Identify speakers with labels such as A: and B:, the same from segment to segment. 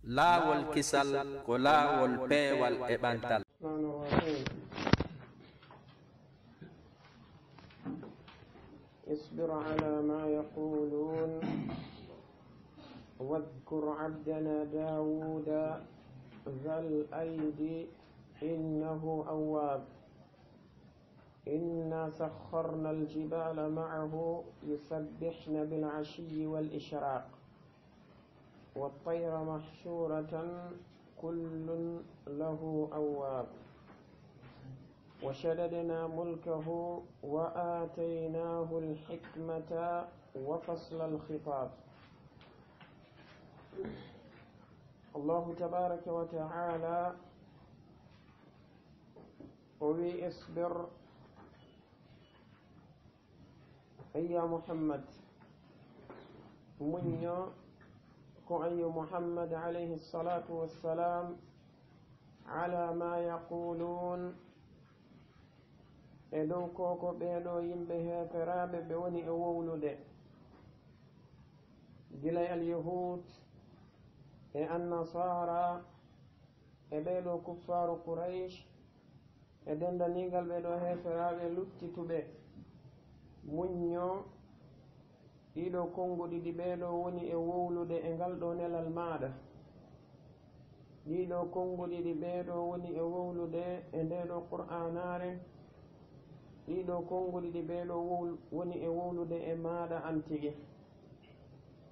A: laawol kisal ko laawol peewal e ɓantal.
B: اصبر على ما يقولون واذكر عبدنا داود ذا الأيد إنه أواب إنا سخرنا الجبال معه يسبحن بالعشي والإشراق والطير محشورة كل له أواب وشددنا ملكه وآتيناه الحكمة وفصل الخطاب. الله تبارك وتعالى وي اصبر أي محمد منيو أي محمد عليه الصلاة والسلام على ما يقولون eɗow koko ɓeeɗo yimɓe heeferaɓe ɓe woni e wowlude gilay alyahud e annasara e ɓeeɗo kuffaru quraish e dendanigal ɓeeɗo heeferaɓe luttituɓe muñño ɗiɗo konguɗi ɗi ɓeeɗo woni e wowlude e ngal ɗo nelal maɗa ɗiɗo konguɗi ɗi ɓeeɗo woni e wowlude e ndeɗo qur'anare ɗiɗo konguɗi ɗi ɓeeɗo woni e wowlude e maɗa antigi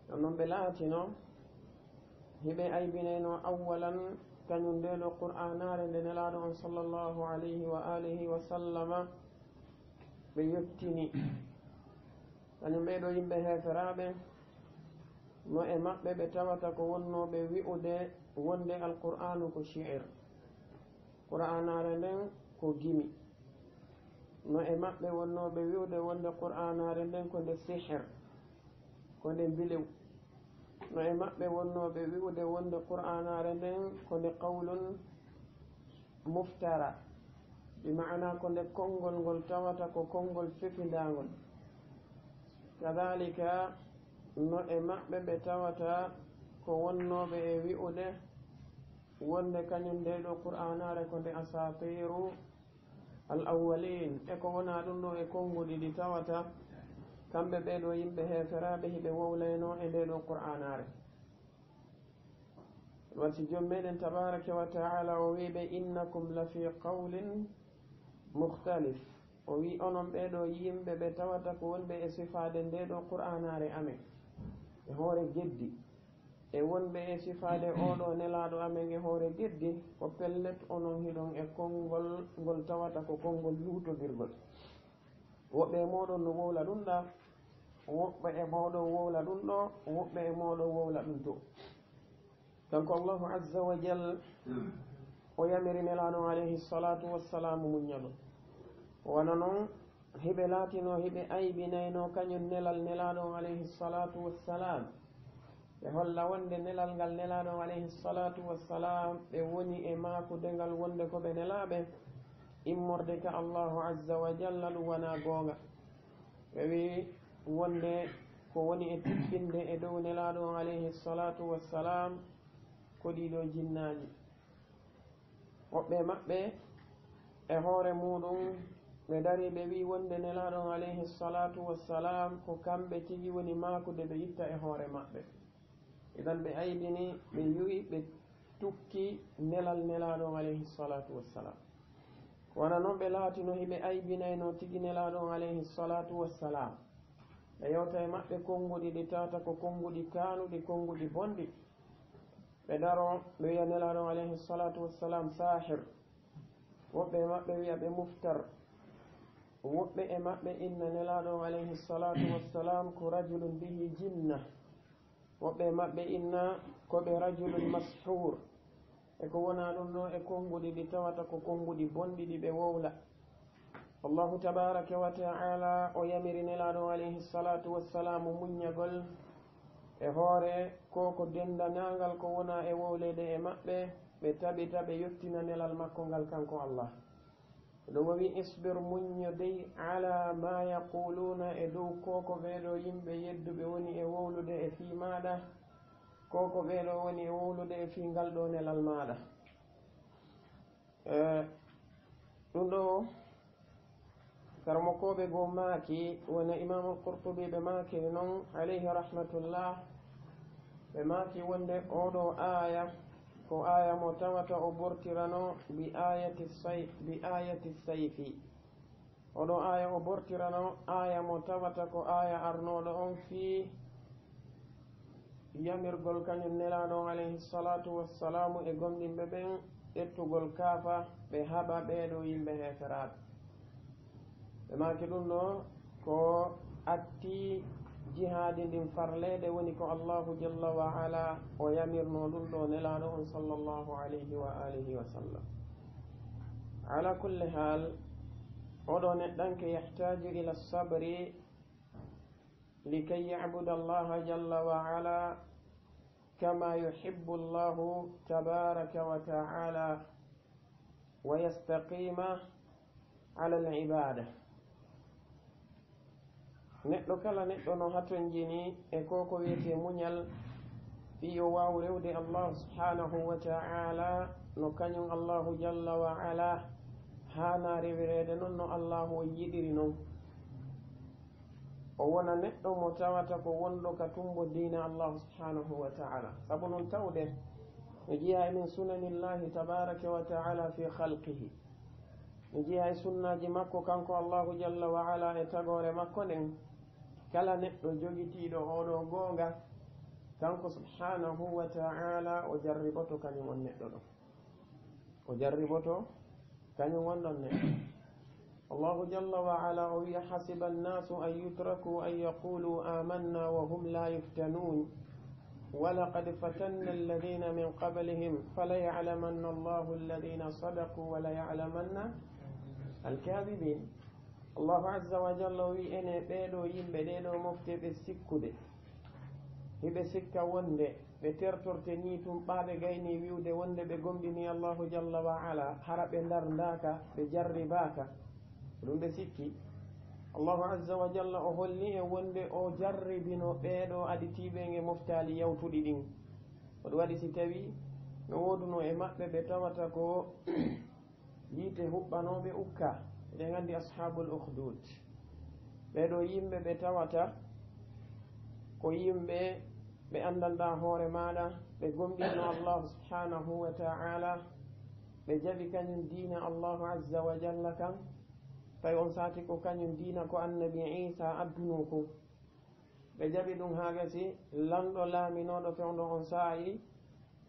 B: ɗon noon ɓe laatino hiɓe aybinayno awwalan kañum ndeɗo qur'anare nde nelaɗo on sallllahu alayhi wa alihi wa sallama ɓe yettini kañum ɓeɗo yimɓe heeferaɓe no e maɓɓe ɓe tawata ko wonnoɓe wi'ude wonde alqur'anu ko shi'ir qur'anare nden ko gimi no e maɓɓe wonnoɓe wi'ude wonde qur'anare nden ko nde sihir ko nde mbilew no e maɓɓe wonnoɓe wi'ude wonde qur'anare nden ko nde qawlun muftara bi ma'ana ko nde konngol ngol tawata ko konngol fefindagol kadhalika no e maɓɓe ɓe tawata ko wonnoɓe e wi'ude wonde kañum nde ɗo qur'anare ko nde asatiru al awwalin e ko wona ɗum ɗo e konguɗi ɗi tawata kamɓe ɓeɗo yimɓe heeferaɓe hiɓe wowlayno e ndeɗo qur'anare wati jom meɗen tabaraka wa taala o wiɓe innakum la fi qawlin mukhtalif o wi onon ɓeɗo yimɓe ɓe tawata ko wonɓe e sifade ndeɗo qur'anare amen e hoore geddi e wonɓe e sifade oɗo nelaɗo amen e hoore geddi ko pellet onon hiɗon e konngol ngol tawata ko konngol lutodirgol woɓɓe e moɗon no wowla ɗum ɗa woɓɓe e moɗon wowla ɗum ɗo woɓɓe e moɗon wowla ɗum to kanko allahu azza wa jal o yamiri nelaɗo alayhi salatu wassalamu muññaɗo wona noon hiɓe laatino hiɓe aybinayno kañum nelal nelaɗo alayhi salatu wassalam ɓe holla wonde nelal ngal nelaɗo alayhi salatu wassalam ɓe woni e maakude ngal wonde ko ɓe nelaɓe immorde ka allahu azza wa jalla ɗum wona goonga ɓe wi wonde ko woni e tippinde e dow nelaɗo alayhi salatu wassalam ko ɗiɗo jinnaji woɓɓe maɓɓe e hoore muɗum ɓe dari ɓe wi wonde nelaɗo alayhi salatu wassalam ko kamɓe tigi woni maakude ɓe itta e hoore maɓɓe idan ɓe aybini ɓe yuwi ɓe tukki nelal nelaɗo alayhi salatu wassalam wona noon ɓe laatino hiɓe aybinayno tigi nelaɗo alayhi salatu wassalam ɓe yewta e maɓɓe konguɗi ɗi tawata ko konguɗi kanuɗi konguɗi bonɗi ɓe daro ɓe wiya nelaɗo alayhi salatu wassalam sahir woɓɓe e maɓɓe wiya ɓe muftar woɓɓe e maɓɓe inna nelaɗo alayhi salatu wassalam ko rajulun bihi jinna woɓɓe maɓɓe inna koɓe rajulun mashur e ko wona ɗum ɗo e konguɗi ɗi tawata ko konguɗi bonɗi ɗi ɓe wowla allahu tabaraka wa taala o yamiri nelaɗo alayhi salatu wassalamu muññagol e hoore koko dendanagal ko wona e wowlede e maɓɓe ɓe taɓita ɓe yettina nelal makko ngal kanko Allah ɗum o wi isbir muñño dey ala ma yaquluna e dow koko ɓeeɗo yimɓe yedduɓe woni e wowlude e fii maɗa koko ɓeɗo woni wulude e fingal ɗo nelal maɗa. ɗum ɗo karmokoɓe go maaki wona imam al-Qurtubi ɓe maaki noon alayhi rahmatullah, ɓe maaki wonde oɗo aya ko aya mo tawata o bortirano bi ayati sayfi. oɗo aya o bortirano aya mo tawata ko aya arnoɗo on fi yamirgol kañum nelaɗo alayhi salatu wassalamu e gomɗinɓe ɓen ƴettugol kaafa ɓe haɓa ɓeɗo yimɓe heferaɓe. ɓe maki ɗum ɗo ko atti jihadi ndin farlede woni ko allahu jalla wa ala o yamirno ɗum ɗo nelaɗo on sallllahu alayhi wa alihi wa sallam. ala kulli hal oɗo neɗɗanke yahtaju ila sabri likay yabuda allaha jalla wa ala kama yuhibbu allahu tabaraka wa taala wa yastaqima ala al-ibada. neɗɗo kala neɗɗo no haton jini e koko wiyete muñal fi o waw rewde allahu subhanahu wa ta'ala no kañum allahu jalla wa ala hana rewirede noon no allahu o yiɗiri noon. o wona neɗɗo mo tawata ko wonɗo ka tumbo dina allahu subhanahu wa ta'ala. sabu noon tawde no jiiha min sunanillahi tabaraka wa ta'ala fi khalqihi, no jiiha e sunnaji makko kanko allahu jalla wa ala e tagore makko nden kala neɗɗo jogitiɗo oɗo gonga kanko subhanahu wa ta'ala o jarriboto kañum on neɗɗo ɗo, o jarriboto kañum wonɗon neɗɗo. allahu jalla wa ala o wiya hasiba annasu an yutraku an yaqulu amanna wa hum la yuftanun walaqad fatanna alladhina min qablihim falaya'lamanna allahu alladhina sadaqu wa laya'lamanna alkadhibin. allahu azza wa jalla wi ene ɓeɗo yimɓe ɗeɗo mofte ɓe sikkude hiɓe sikka wonde ɓe tertorte ni tum ɓaɓe gayni wiwde wonde ɓe gomɗini allahu jalla wa ala hara ɓe darndaka ɓe jarribaka ɗum ɓe sikki. allahu azza wa jalla o holli e wonde o jarribino ɓeɗo aɗitiɓe nge moftali yawtuɗi ɗin. oɗo waɗi si tawi no woduno e maɓɓe ɓe tawata ko yiite huɓɓanoɓe ukka, eɗen andi ashabul ukhdud. ɓeɗo yimɓe ɓe tawata ko yimɓe ɓe andanɗa hoore maɗa, ɓe gomɗinno allahu subhanahu wa ta'ala, ɓe jaɓi kañum diina allahu azza wa jalla kan, tawi on sati ko kañum diina ko annabi isa adduno ko. ɓe jaɓi ɗum ha gasi lamɗo laaminoɗo fewɗo on saayi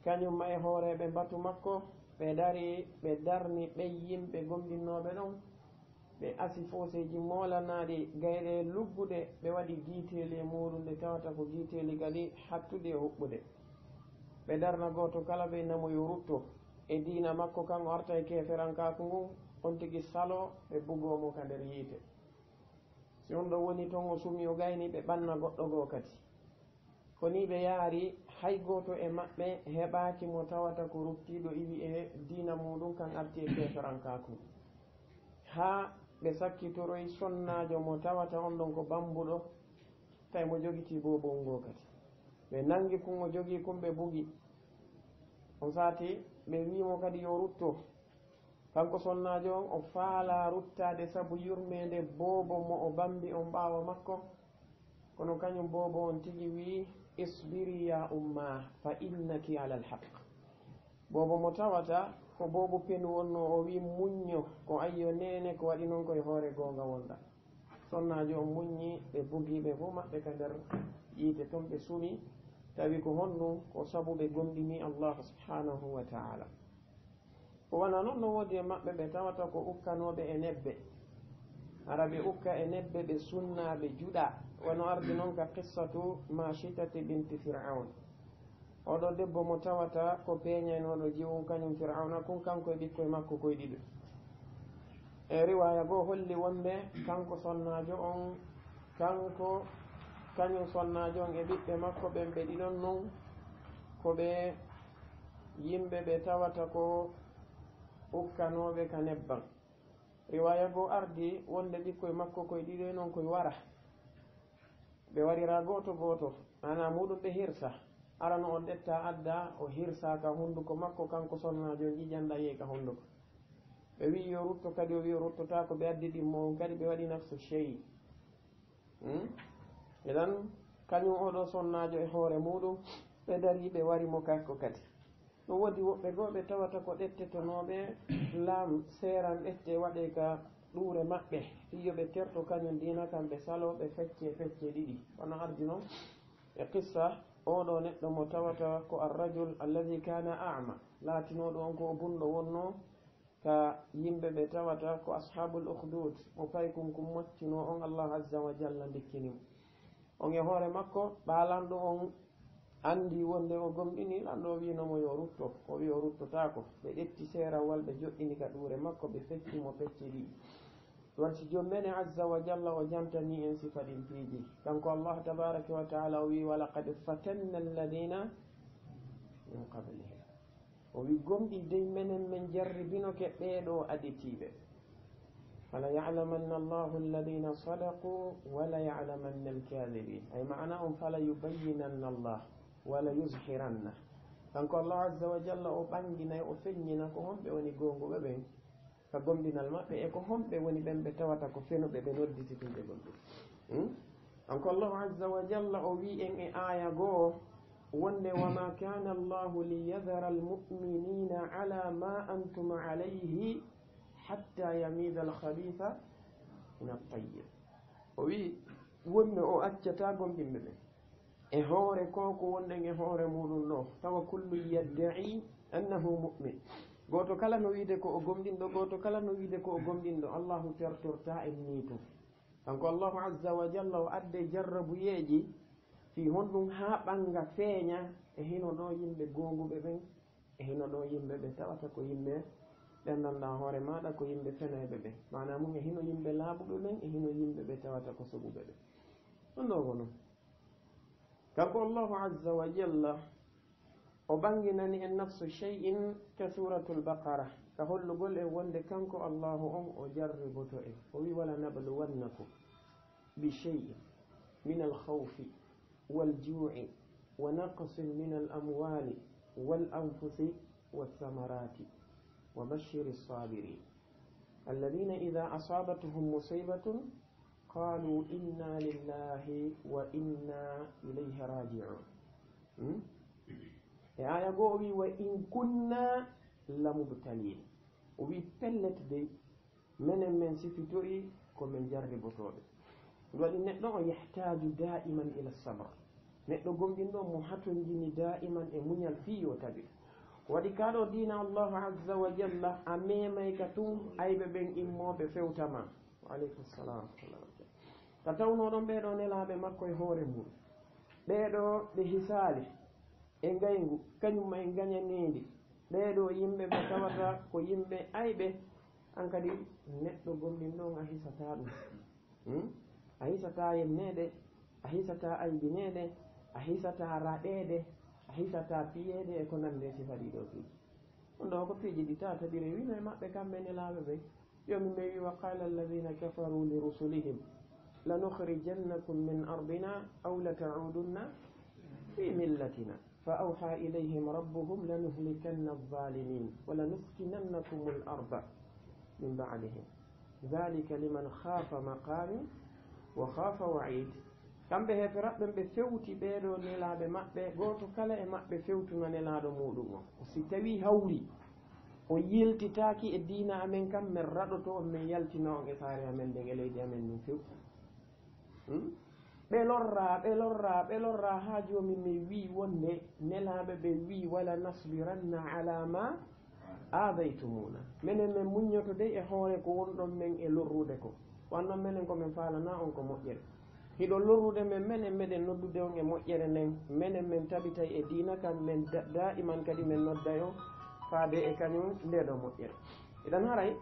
B: kañum ma e hooreɓe mbatu makko ɓe dari ɓe darni ɓe yimɓe gomɗinnoɓe ɗon, ɓe asi foseji molanaɗi gayɗe luggude, ɓe waɗi giiteli e muɗum nde tawata ko giiteli kadi hattude e huɓɓude. ɓe darna goto kala ɓe namo yo rutto e diina makko kan o arta e keferankaku ngun, on tigui salo ɓe bugomo ka nder yiite. si on ɗo woni toon o sumi o gayni ɓe ɓanna goɗɗo goo kadi. ko ni ɓe yaari hay goto e maɓɓe heɓaki mo tawata ko ruttiɗo iwi e diina muɗum kan arti e keferankaku, ha ɓe sakkitoroy sonnajo mo tawata on ɗon ko bambuɗo tawi mo jogiti bobol ngo kadi. ɓe nangi kum o jogui kum ɓe bugi on sati ɓe wimo kadi yo rutto. kanko sonnajo on o faala ruttade saabu yurmede bobo mo o bambi on ɓawa makko, kono kañum bobo on tigui wi isbiri ya umma fa innaki ala alhaq. bobo mo tawata ko bobo pen wonno o wi muñño ko ayyo nene ko waɗi noon koye hoore gonga wonɗa. sonnajo on muññi, ɓe bugiɓe fo maɓɓe ka nder yiite toon ɓe sumi, tawi ko honɗum ko saabu ɓe gomɗini allahu subhanahu wa ta'ala. ko wona noon no woodi e maɓɓe ɓe tawata ko ukkanoɓe e nebbe, hara ɓe ukka e nebbe ɓe sunnaɓe juɗa, wono ardi noon ka qissatu mashitati binti fir'aun. oɗo debbo mo tawata ko peeñaynoɗo jiwum kañum fir'auna kun, kanko e ɓikkoye makko koye ɗiɗo. e riwaya goo holli wonde kanko sonnajo on, kanko kañum sonnajo on e ɓiɓɓe makko ɓen ɓe ɗiɗon noon ko ɓe yimɓe ɓe tawata ko ukkanoɓe ka nebban. riwaya goo ardi wonde ɓikkoye makko koye ɗiɗo noon koye wara, ɓe warira goto goto, mana muɗum ɓe hirsa, arano o ɗetta adda o hirsaka hunduko makko kanko sonnajo jiƴanda yeeka hunduko ɓe wi yo rutto kadi o wi o ruttotako ɓe addi ɗimmo on kadi ɓe waɗi nafsu shey eɗan kañum oɗo sonnajo e hoore muɗum ɓe dari ɓe warimo kakko kadi ɗum woodi woɓɓe goo ɓe tawata ko ɗettetonoɓe laam seeran ɗette waɗe ka ɗuure maɓɓe fiyo ɓe terto kañum dina kamɓe salo ɓe fecce ɗiɗi wono ardi noon e qissa oɗo neɗɗo mo tawata ko arrajul alladi kana ama laatinoɗo on ko o bunɗo wonno ka yimɓe ɓe tawata ko ashabul ukhdud mo paykunkum moccino on allah azza wa jalla dikkinimo on e hoore makko ɓaalanɗo on andi wonde o gomɗini lanɗo o winomo yo rutto o wi o ruttotako ɓe ɗetti seerawal ɓe joɗɗini ka ɗuure makko ɓe feccimo pecce ɗiɗi wansi jom mene azza wa jalla o jantani en sifa ɗin piiji kanko allah tabaraka wa taala o wi walaqad fatanna alladina min qablihim o wi gomɗi dey menen min jarribinoke ɓeeɗo aditiɓe fala yalamanna allahu alladina sadaqu wala yalamanna alkadibin ay maana on fala yubayyinanna allah wala yushiranna kanko allah azza wa jalla o ɓanginay o feññina ko homɓe woni gonguɓe ɓen ka gomɗinal maɓɓe e ko homɓe woni ɓen ɓe tawata ko fenuɓe ɓe noddititumɓe gonɗum kanko allahu azza wa jalla o wi en e aya goo wonde wama kana allahu liyadhara almu'minina ala ma antum alayhi hatta yamida alkhabitha min altayib o wi wonde o accata gomɗinɓe ɓen e hoore koko wonɗen e hoore muɗum ɗo tawa kullu yadda'i annahu mu'min goto kala no wiide ko o gomɗinɗo goto kala no wiide ko o gomɗinɗo allahu tertorta en ni tum kanko allahu azza wa jalla o adde jarrabuyeji fi honɗum ha ɓanga feeña e hino ɗo yimɓe gonguɓe ɓen e hino ɗo yimɓe ɓe tawata ko yimɓe ɗennanɗa hoore maɗa ko yimɓe feneɓe ɓe mana mum e hino yimɓe laaɓuɓe ɓen e hino yimɓe ɓe tawata ko soɓuɓe ɓe ɗum ɗo ko noon kanko allahu azza wa jalla o ɓanginani en nafsu shay'in ka suratul baqara ka hollugol e wonde kanko allahu on o jarriboto en o wi wala nabluwannakum bi shay'in min alkhawfi walju'i wa naqsin min alamwali walanfusi walthamarati wa bashiri الصابرين الذين إذا أصابتهم مصيبة قالوا إنا لله وإنا إليه راجعون e aya goo o wi wa in kunna lamubtalin o wi pellet dey menen men sifitori komin jarribotoɓe ɗum waɗi neɗɗo o yahtaju da'iman ila sabr neɗɗo gomɗinɗo mo hatojini da'iman e muñal fi yo tabi waɗi kaɗo dina allahu azza wa jalla a memay ka tum ayɓe ɓen immoɓe fewtama waaleykum salam ka tawnoɗon ɓeɗo nelaɓe makko e hoore mum ɓeɗo ɓe hisaali e ngaygu kañum e gañanidi ɓeɗo yimɓe ɓe tawata ko yimɓe ayɓe an kadi neɗɗo gomɗinɗon a hisata ɗum a hisata yenneɗe a hisata aybineɗe a hisata raɗede a hisata piyeɗe e ko nande sifa ɗiɗo piiji ɗum ɗo ko piiji ɗi tata ɗire wino e maɓɓe kamɓe nelaɓe ɓe yomi mi wi wa qala alladina kafaru li rusulihim lanukhrijannakum min ardina aw lata'udunna fi millatina فأوحى إليهم ربهم لنهلكن الظالمين ولنسكننكم الأرض من بعدهم ذلك لمن خاف مقامي وخاف وعيد kamɓe heeferaɓɓen ɓe fewti ɓeeɗo nelaaɓe maɓɓe gooto kala e maɓɓe fewtuna nelaaɗo muɗum o si tawi hawri o yiltitaaki e diina amen kam min raɗoto on min yaltina on e saare amen nden e leydi amen min fewti ɓe lorra ha joomi mi wi wonde nelaaɓe ɓe wi wala nasbiranna ala ma aadaytumuna minen min muññoto dey e hoore ko wonɗon men e lorrude ko wannon minen komin faalana on ko moƴƴere hiɗo lorrude men menen meɗen noddude on e moƴƴere nden menen min tabitay e diina kam min da'iman kadi min nodday on faade e kañum ndeɗo moƴƴere iɗan haray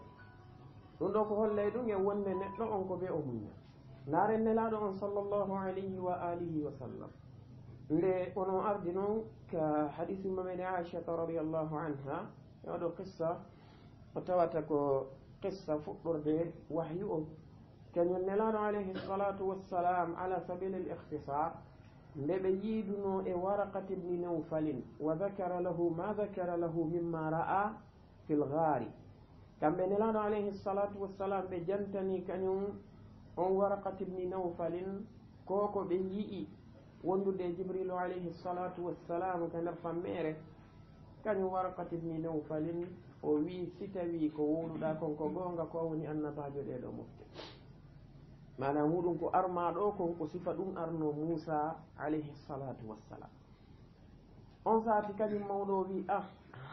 B: ɗum ɗo ko hollay ɗum e wonde neɗɗo on ko ɓe o muñña naaren nelaɗo on sallllahu alayhi wa alihi wa sallam nde ono ardi noon ka hadisi mamede aishata radiallahu anha e oɗo qissa o tawata ko qissa fuɗɗorde wahyu o kañum nelaɗo alayhi salatu wassalam ala sabili l ikhtisar nde ɓe yiiduno e waraqati bni nawfalin wa dakara lahu ma dakara lahu mimma ra'a fi lgaari kamɓe nelaɗo alayhi salatu wassalam ɓe jantani kañum on waraqati bni nawfalin koko ɓe yi'i wondude jibrilu alayhi salatu wassalam ka nder fammere kañum waraqati bni nawfalin o wi si tawi ko wowluɗa kon ko gonga ko woni annabajo ɗeɗo mofte manam muɗum ko armaɗo kon ko sifa ɗum arno Musa alayhi salatu wassalam on saati kañum mawɗo wi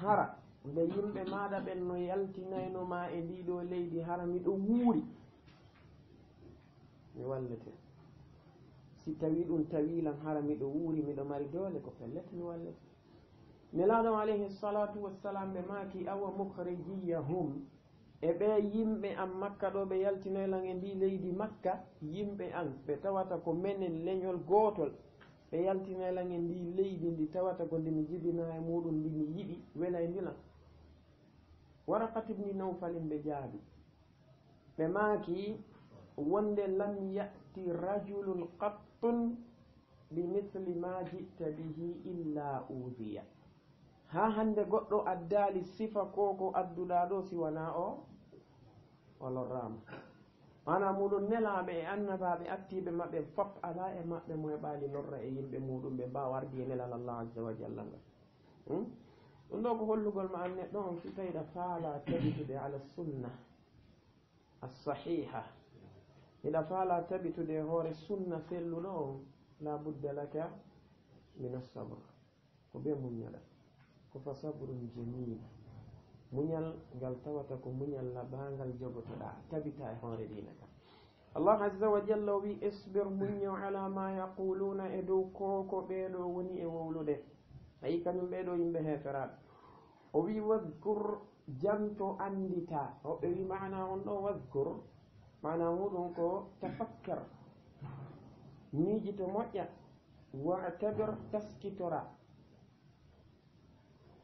B: hara nde yimɓe maɗa ɓen no yaltinaynoma e ndiɗo leydi hara miɗo wuuri mi wallete si tawi ɗum tawilam hara miɗo wuuri miɗo mari doole ko fellete mi wallete nelaɗo alayhi salatu wassalam ɓe maaki awa mukhrijiyahum e ɓe yimɓe an makka ɗo ɓe yaltinoylan e ndi leydi makka yimɓe an ɓe tawata ko menen leñol gotol ɓe yaltinoylan e ndi leydi ndi tawata ko ndimi jibina e muɗum ndimi yiɗi wela e ndila waraqati bni nawfalin ɓe jaabi ɓe maaki wonde lam ya'ti rajulun qattun bimithli ma ji'ta bihi illa udiya ha hande goɗɗo addali sifa koko adduɗa ɗo siwana o lorrama mana muɗum nelaɓe e annabaɓe attiɓe maɓɓe fof ala e maɓɓe mo heɓali lorra e yimɓe muɗum ɓe mbawa wardi e nelal Allah azza wa jalla ngal ɗum ɗo ko hollugol ma an neɗɗo on si tawiɗa faala tabitude ala sunna as-sahiha hiɗa faala tabitude e hoore sunna selluɗo on la budda laka min as-sabr ko ɓe muñaɗa ko fa sabrun jamil muñal ngal tawata ko muñal laɓangal jogotoɗa tabita e hoore dina kam Allah azza wa jalla wi isbir muño ala ma yaquluna e dow koko ɓeɗo woni e wowlude ayi kañum ɓeɗo yimɓe heferaɓe o wi wadkur janto andita hoɓe wi mana on ɗo wadkur mana muɗum ko tafakkar miijito moƴƴa wa'tabir taskitora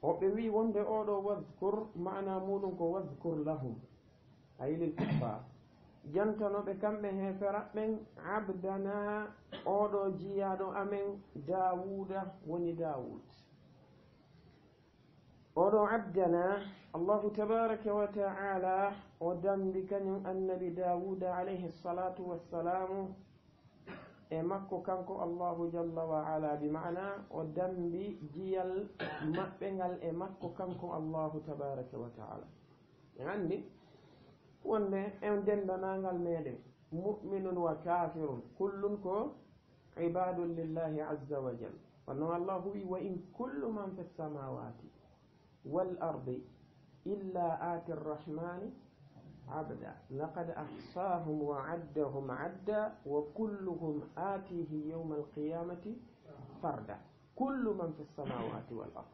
B: hoɓe wi wonde oɗo wadkur mana muɗum ko wadkur lahum ayilil kuffar jantanoɓe kamɓe heferaɓɓen abdana oɗo jiyaɗo amen dawuda woni dawud oɗo abdana allahu tabaraka wa ta'ala o dambi kañum annabi dawuda alayhi salatu wassalamu e makko kanko allahu jalla wa ala bi ma'ana o dambi jiyal maɓɓe ngal e makko kanko allahu tabaraka wa ta'ala en andi wonde en dendanangal meɗen mu'minun wa kafirun kullun ko ibadun lillahi azza wa jalla wonno allahu wi wa in kullu man fi samawati wal ardi illa ati rrahmani abda laqad ahsahum wa addahum adda wa kulluhum atihi yawma alqiyamati farda kullu man fi samawati wal ard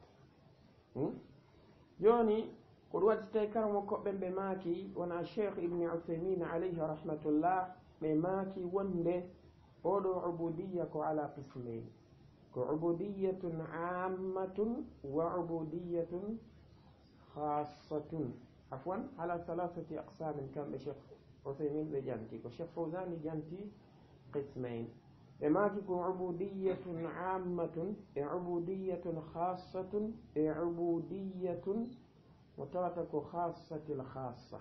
B: joni ko ɗum waɗi tawi karamo koɓɓe ɓe maaki wona cheikh ibni uthaymin alayhi rahmatullah ɓe maaki wonde oɗo ubudiya ko ala qismayn ko ubudiyatun ammatun wa ubudiyatun khassatun afwan ala thalathati aqsamin kamɓe cheikh uthaymin ɓe janti ko cheikh fawzani janti qismayn ɓe maaki ko ubudiyatun ammatun e ubudiyatun khassatun e ubudiyatun mo tawata ko khassatil khassa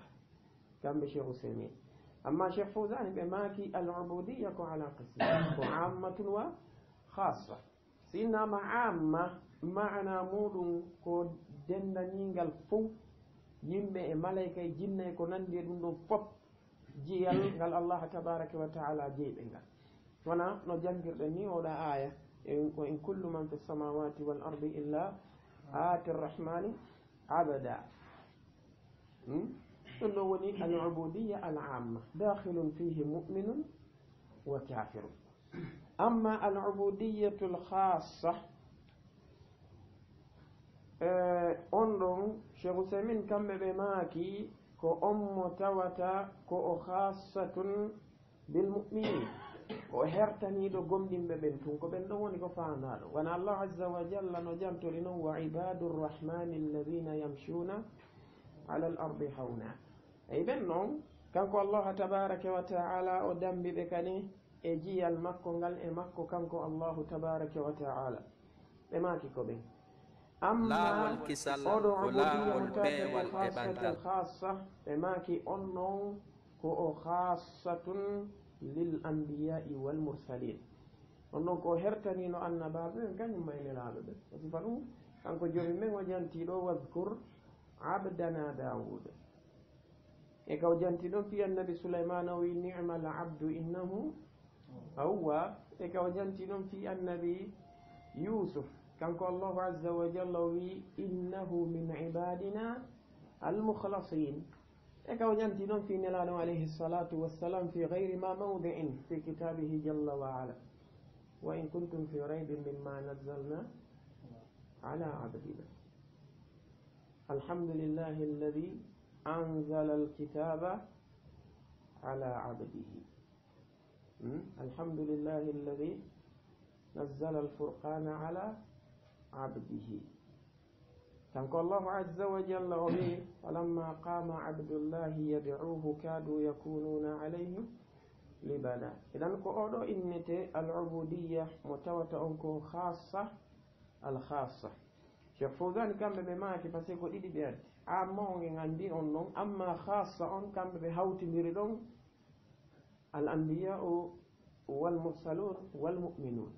B: kamɓe cheikh uthaymin amma cheikh fawzani ɓe maaki al ubudiya ko ala qismayn ko ammatun wa khassa sinnama amma maana muɗum ko dendaningal fof yimɓe e malayka e jinna e ko nandi e ɗum ɗon fof jiyal ngal allah tabaraka wa taala jeyɓe ngal wona no jangirɗen ni oɗa aya ko in kullu man fi samawati wal ardi illa ati rrahmani abada ɗum ɗo woni al ubudiya al amma dakhilun fihi mu'minun wa kafirun amma al ubudiyatu al khassa on ɗon cheikh uthaymin kamɓe ɓe maaki ko on mo tawata ko o khassatun bil mu'minin o hertaniɗo gomɗinɓe ɓen tun ko ɓen ɗon woni ko fandaɗo wona allah azza wa jalla no jantori noon wa ibadu rrahmani alladina yamshuna ala al ardi hawna eyi ɓen noon kanko allah tabaraka wa taala o dambi ɓe kani e jiyal makko ngal e makko kanko Allahu tabaraka wa ta'ala ɓe maki ko ɓen amma oɗo ubudiyya mutata ko khassatul khassa ɓe maki on noon ko o khassatun lil anbiya'i wal mursalin on noon ko hertanino annabaɓe ɓen kañum maynelaɓe ɓe o sifa ɗum kanko jomi men o jantiɗo wadkur abdana dawud e kaw janti ɗon fi annabi souleymana o wi ni'mal abdu innahu awwab e kaw janti ɗon fi annabi yusuf kanko allahu azza wa jalla o wi innahu min ibadina almukhlasin e kaw janti ɗon fi nelaɗo alayhi salatu wassalam fi gayri ma mawdi'in fi kitabihi jalla wa ala wa in kuntum fi raybin mimma nazzalna ala abdina alhamdulillahi alladhi أنزل الكتاب على عبده الحمد لله الذي نزل الفرقان على عبده كان الله عز وجل به فلما قام عبد الله يدعوه كادوا يكونون عليه لبدا إذن كأولو إنت العبودية متوتة أنكو خاصة الخاصة شيخ فوزان كان بماكي فسيكو إيدي بيرد amma on en andi on noon amma khassa on kamɓe ɓe hawtidiri ɗon al anbiya'u wal mursalun wal mu'minun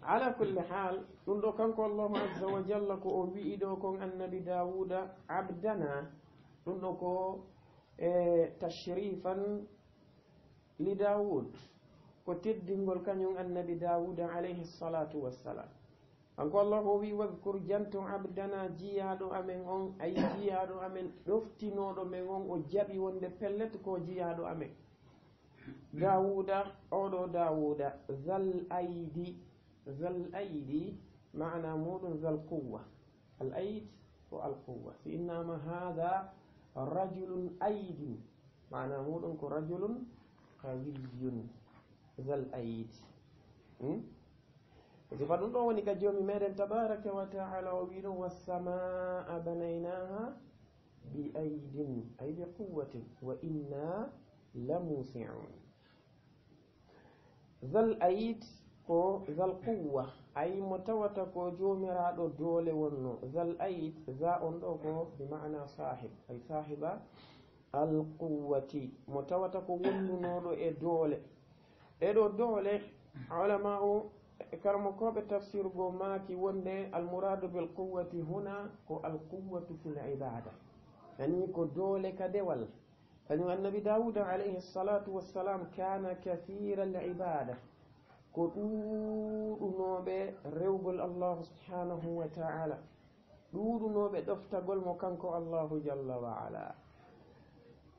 B: ala kulli hal ɗum ɗo kanko allahu azza wa jalla ko o wi'i ɗo kon annabi dawuda abdana ɗum ɗo ko tashrifan li dawud ko teddingol kañum annabi dawuda alayhi salatu wassalam kanko allah o wi wadkur janton abdana jiyaɗo amen on ay jiyaɗo amen ɗoftinoɗo men on o jaɓi wonde pellet ko jiyaɗo amen dawuda oɗo dawuda zal aydi mana muɗum zal quwa al aid ko al quwa si innama hada rajulun aidin mana muɗum ko rajulun qawiyun zal aid sifa ɗum ɗo woni ka joomi meɗen tabaraka wa taala o wi ɗum wassamaa banaynaha bi aidin ay bi quwatin wa inna la musiun zal aid ko zal quwa ay mo tawata ko joomiraɗo doole wonno zal aid za on ɗo ko bi mana sahib ay sahiba al quwati mo tawata ko wonnunoɗo e doole ɗeɗo doole ulama o karmo koɓe tafsir go maaki wonde almuradu bil quwwati huna ko alquwwatu fil ibada yani ko doole ka dewal kañum annabi dawuda alayhi salatu wassalam kana kathira al ibada ko ɗuɗunoɓe rewgol allahu subhanahu wa ta'ala ɗuɗunoɓe ɗoftagol mo kanko allahu jalla wa ala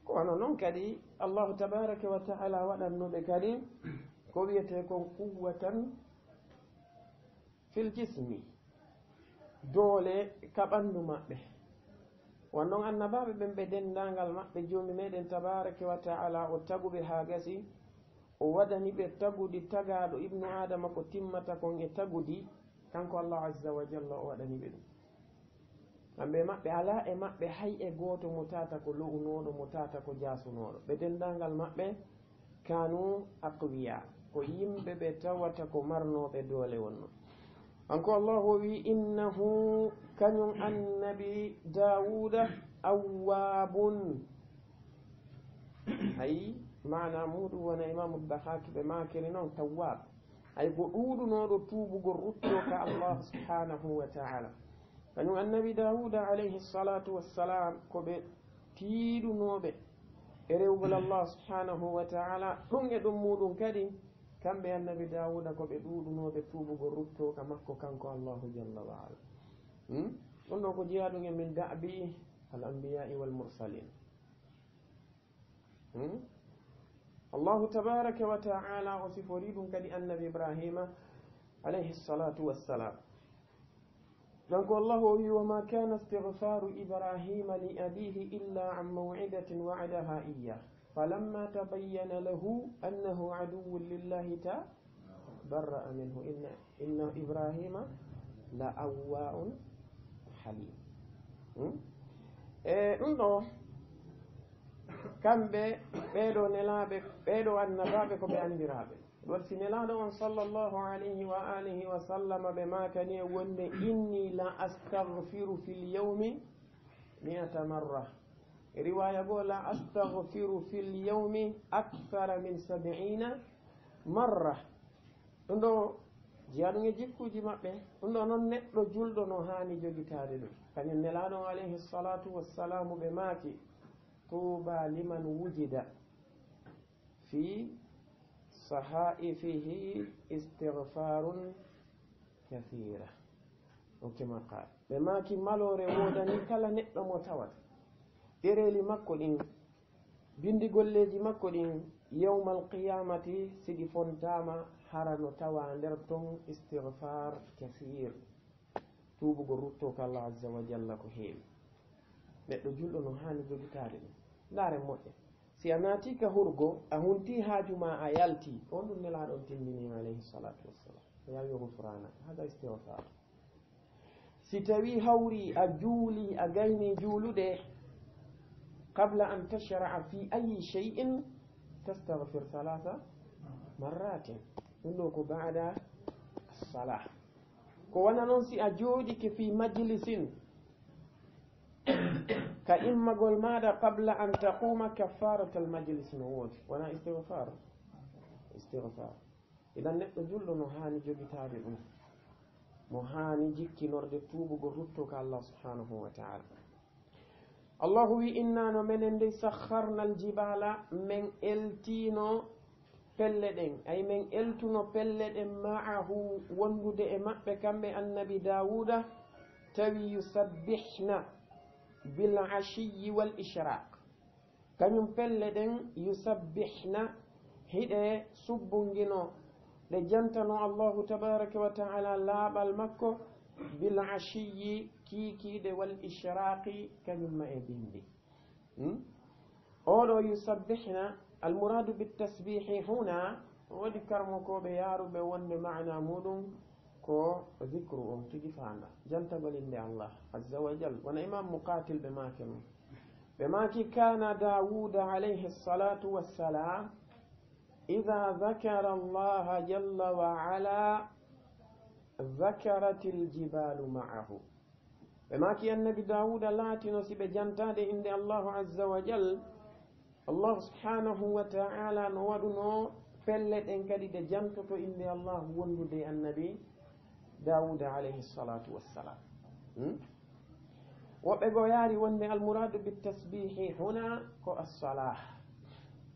B: kono noon kadi allahu tabaraka wa ta'ala waɗannoɓe kadi ko wiyete kon quwwatan fil jismi doole ka ɓandu maɓɓe wonnoon annabaɓe ɓen ɓe dendagal maɓɓe joomi meɗen tabaraka wa ta'ala o taguɓe ha gasi o waɗani ɓe tagudi tagaɗo ibnu adama ko timmata kon e tagudi kanko allah azza wa jalla o waɗani ɓe ɗum kamɓe maɓɓe ala e maɓɓe hay e goto mo tata ko lo'unoɗo mo tata ko jasunoɗo ɓe dendagal maɓɓe kanu aqwiya ko yimɓe ɓe tawata ko marnoɓe doole wonno kanko allah o wi innahu kañum annabi dawuda awwabun hay mana muɗum wona imamu dahaki ɓe makiri noon tawwab hay ko ɗuɗunoɗo tuubugol rutto ka allah subhanahu wa ta'ala kañum annabi dawuda alayhi salatu wassalam koɓe tiiɗunoɓe e rewgol allah subhanahu wa ta'ala ɗum e ɗum muɗum kadi kamɓe annabi dawuda koɓe ɗuɗunoɓe tuubugol rutto ka makko kanko allahu jalla wa ala ɗum ɗo ko jeeyaɗum e min da'bi al anbiya'i wal mursalin allahu tabaraka wa ta'ala o sifori ɗum kadi annabi ibrahima alayhi salatu wassalam donc allahu o wi wama kana istigfaru ibrahima li abihi illa an maw'idatin wa'adaha iyah falamma tabayyana lahu annahu aduwwun lillahi tabarra'a minhu inna ibrahima la awwa'un halim ɗum ɗo kamɓe ɓeeɗo nelaɓe ɓeeɗo annabaɓe ko ɓe andiraɓe ɗon si nelaɗo on sallllahu alayhi wa alihi wa sallama ɓe makani e wonde inni la astahfiru fi lyawmi 100 marra riwaya goo la astahfiru fi lyawmi akthara min 70 marra ɗum ɗo jeyaɗum e jikkuji maɓɓe ɗum ɗo noon neɗɗo julɗo no hani jogitade ɗum kañum nelaɗo alayhi salatu wassalamu ɓe maaki tuba liman wujida fi sahaifihi istighfarun kathira o kema qaal ɓe maaki malore wodani kala neɗɗo mo tawata ɗereli makko ɗin bindi golleji makko ɗin yawmal qiyamati siɗi fontama hara no tawa nder ton istighfar kathir tuubugo rutto ko Allah azza wa jalla ko heewi neɗɗo julɗo no hani jogitade ɗum laare moƴƴe si a naati ka hurgo a hunti haajuma a yalti on ɗum nelaɗon tindini alayhi salatu wassalam o yawi gufranaka hada istighfar si tawi hawri a juuli a gayni juulude qabla an tashra'a fi ayi shay'in tastaghfir 3 marratin ɗum ɗo ko ba'da salah ko wana noon si a jooɗike fi majlisin ka immagol maɗa qabla an taquma kaffarat al majlis no woodi wona istighfar idan neɗɗo julɗo no hani jogitade ɗum mo hani jikkinorde tuubugo rutto ko Allah subhanahu wa ta'ala allahu wi inna no menen nde sakharna al jibala men eltino pelle ɗen ay men eltuno pelle ɗen ma'ahu wondude e maɓɓe kamɓe annabi dawuda tawi yusabbihna bil ashiyi wal ishraq kañum pelle ɗen yusabbihna hiɗe subbungino ɗe jantano allahu tabaraka wa ta'ala laaɓal makko bil ashiyi kiikiiɗe wal ishraqi kañumma e bindi oɗo yusabbihna almuradu bitasbihi huna waɗi karmokoɓe yaaruɓe wonde mana muɗum ko zicru on tigi fanda jantagol inde Allah azza wa jal wona imam muqatil ɓe maake mum ɓe maaki kana dawuda alayhi salatu wassalam ida zakara allaha jalla wa ala zakarat aljibalu ma'ahu ɓe maaki annabi dawuda laatino si ɓe jantade inde allahu azza wa jal allah subhanahu wa ta'ala no waɗuno pelle ɗen kadi ɗe jantoto inde allah wondude annabi dawuda alayhi salatu wassalam woɓɓe go yaari wonde almuradu bitasbihi huna ko assalah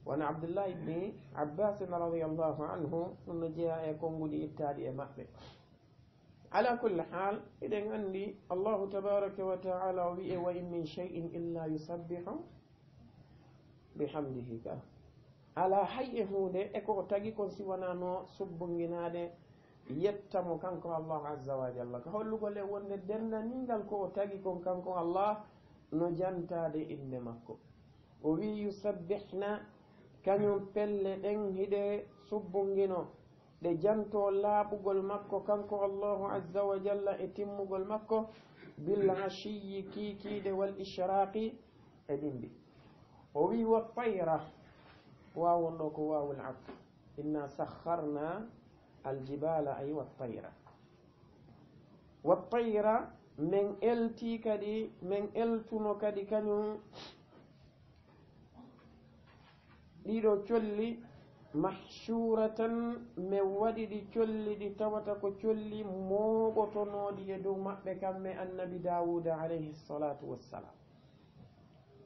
B: wona abdullah ibni abbasin radiallahu anhu ɗum no jeeya e konngudi ittaɗi e maɓɓe ala kulli hal eɗen anndi allahu tabaraka wa ta'ala o wi'e wa in min shay'in illa yusabbihu bihamdihi ka ala hay e hunde e ko tagi kon siwanano subbunginade yettamo kanko allah azza wa jalla ko hollugol e wonde dendaningal ko o tagi kon kanko allah no jantade inde makko o wi yusabbihna kañum pelle ɗen hiɗe subbungino ɗe janto laaɓugol makko kanko allahu azza wa jalla e timmugol makko bil ashiyi kiikiiɗe wal ishraqi e ɗimbi o wi wa tayra wawon ɗo ko wawul atf inna sakharna aljibala ay wa tayra min elti kadi min eltuno kadi kañum ɗiɗo colli mahshuratan min waɗi ɗi colli ɗi tawata ko colli mooɓotonoɗi e dow maɓɓe kamɓe annabi dawuda alayhi salatu wassalam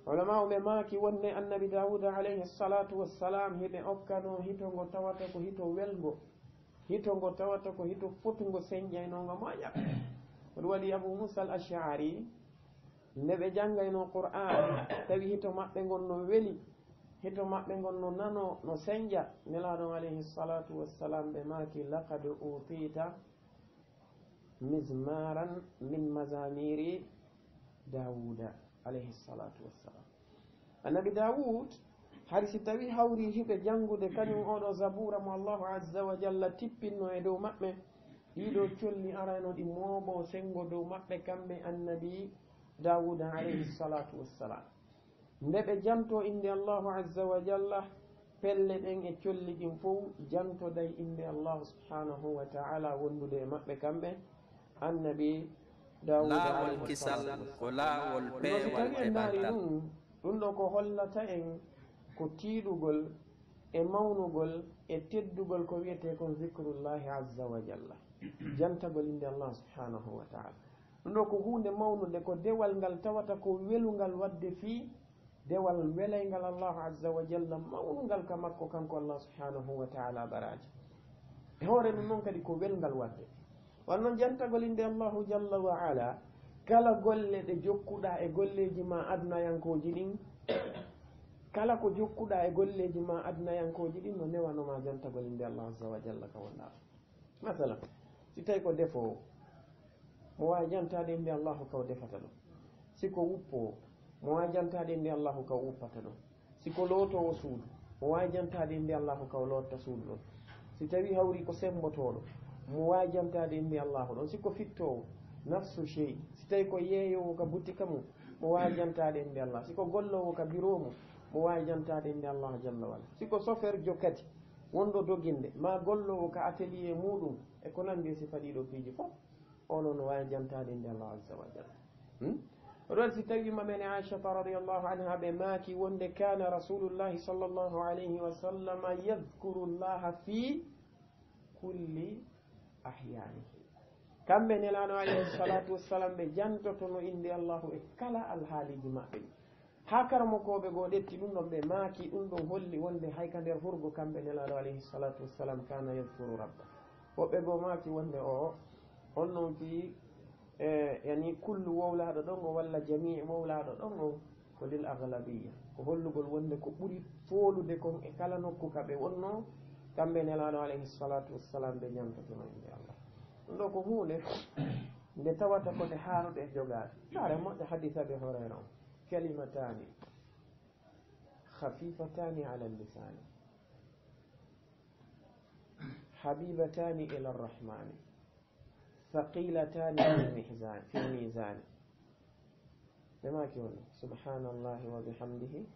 B: ulama ɓe maaki wonde annabi dawuda alayhi salatu wassalam hiɓe okkano hitongo tawata ko hito welgo hitongo tawata ko hito fotugo señƴaynongo moƴa ɗum waɗi abou moussa al ashari nde ɓe janngayno qur'an tawi hito maɓɓe gonno weli hito maɓɓe gonno nano no señƴa nelaɗon alayhi salatu wassalam ɓe maaki laqad utita mizmaran min mazamiri dawuda alayhi salatu wassalam annabi dawud hay si tawi hawri hiɓe janngude kañum oɗo zabura mo allahu azza wa jalla tippinno e dow maɓɓe ɗiɗo colli arano ɗi mooɓo sengo dow maɓɓe kamɓe annabi dawuda alayhi salatu wassalam nde ɓe janto inde allahu azza wa jalla pelle ɗen e colli ɗin fof jantoday inde allahu subhanahu wa taala wondude e maɓɓe kamɓe annabi dawud
A: laawol kisal ko laawol
B: no si
A: peewal
B: tawi
A: e
B: en daari
A: ɓantal
B: ɗum ɗo ko hollata en ko tiiɗugol e mawnugol e teddugol ko wiyete kon zicrullahi azza wa jalla jantagol inde allah subhanahu wa taala ɗum ɗo ko hunde mawnude ko dewal ngal tawata ko welungal wadde fii dewal welaygal allahu azza wa jalla mawnungal ka makko kanko allah subhanahu wa taala baraji e hoore ɗum noon kadi ko welngal wadde wan noon jantagol inde allahu jalla wa ala kala golle ɗe jokkuɗa e golleji ma adnayankoji ɗin kala ko jokkuɗa e golleji ma adnayankoji ɗin no newanoma jantagol inde allah azza wa jalla ka wonɗa masalan si tawi ko defowo mo wawi jantade inde allahu kaw defata ɗum siko wuppowo mo wawi jantade inde allahu kaw wuppata ɗum siko lootowo suudu mo wawi jantade inde allahu kaw lotta suudu ɗon si tawi hawri ko sembotoɗo mo wawi jantade inde allahu ɗon siko fittowo nafsu chey si tawi ko yeeyowo ka boutika mum mo wawi jantade inde allah siko gollowo ka bureau mum mo wawi jantade inde allah jalla wala siko chauffeur jo kadi wonɗo doginde ma gollowo ka atelier muɗum e ko nandi si faɗiɗo piiji fof onon no wawi jantade inde allah azza wa jalla oɗon si tawi mamene aishata radiallahu anha ɓe maaki wonde kana rasulullahi sallllahu alayhi wa sallam yadkuru llaha fi kulli ahyanihi kamɓe nelano alayhi salatu wassalam ɓe jantotono inde allahu e kala alhaaliji maɓɓe ɗi ha karamokoɓe goo ɗetti ɗum ɗon ɓe maaki ɗum ɗon holli wonde hayka nder hurgo kamɓe nelaɗo alayhi salatu wassalam kana yadkuru rabba woɓɓe goo maaki wonde o on noon fi yani kullu wowlaɗo ɗon o walla jamii wowlaɗo ɗon o ko lil aglabiya ko hollugol wonde ko ɓuri foolude kon e kala nokku kaɓe wonno kamɓe nelaɗo alayhi salatu wassalam ɓe jantotono inde allah ɗum ɗo ko hunde nde tawata ko nde haaruɗe e jogade saare moƴƴo hadisa ɓe horayra on kalimatani khafifatani ala llisani habibatani ila arrahmani thaqilatani fi lmisani ɓemaki wonde subhanallahi wa bihamdihi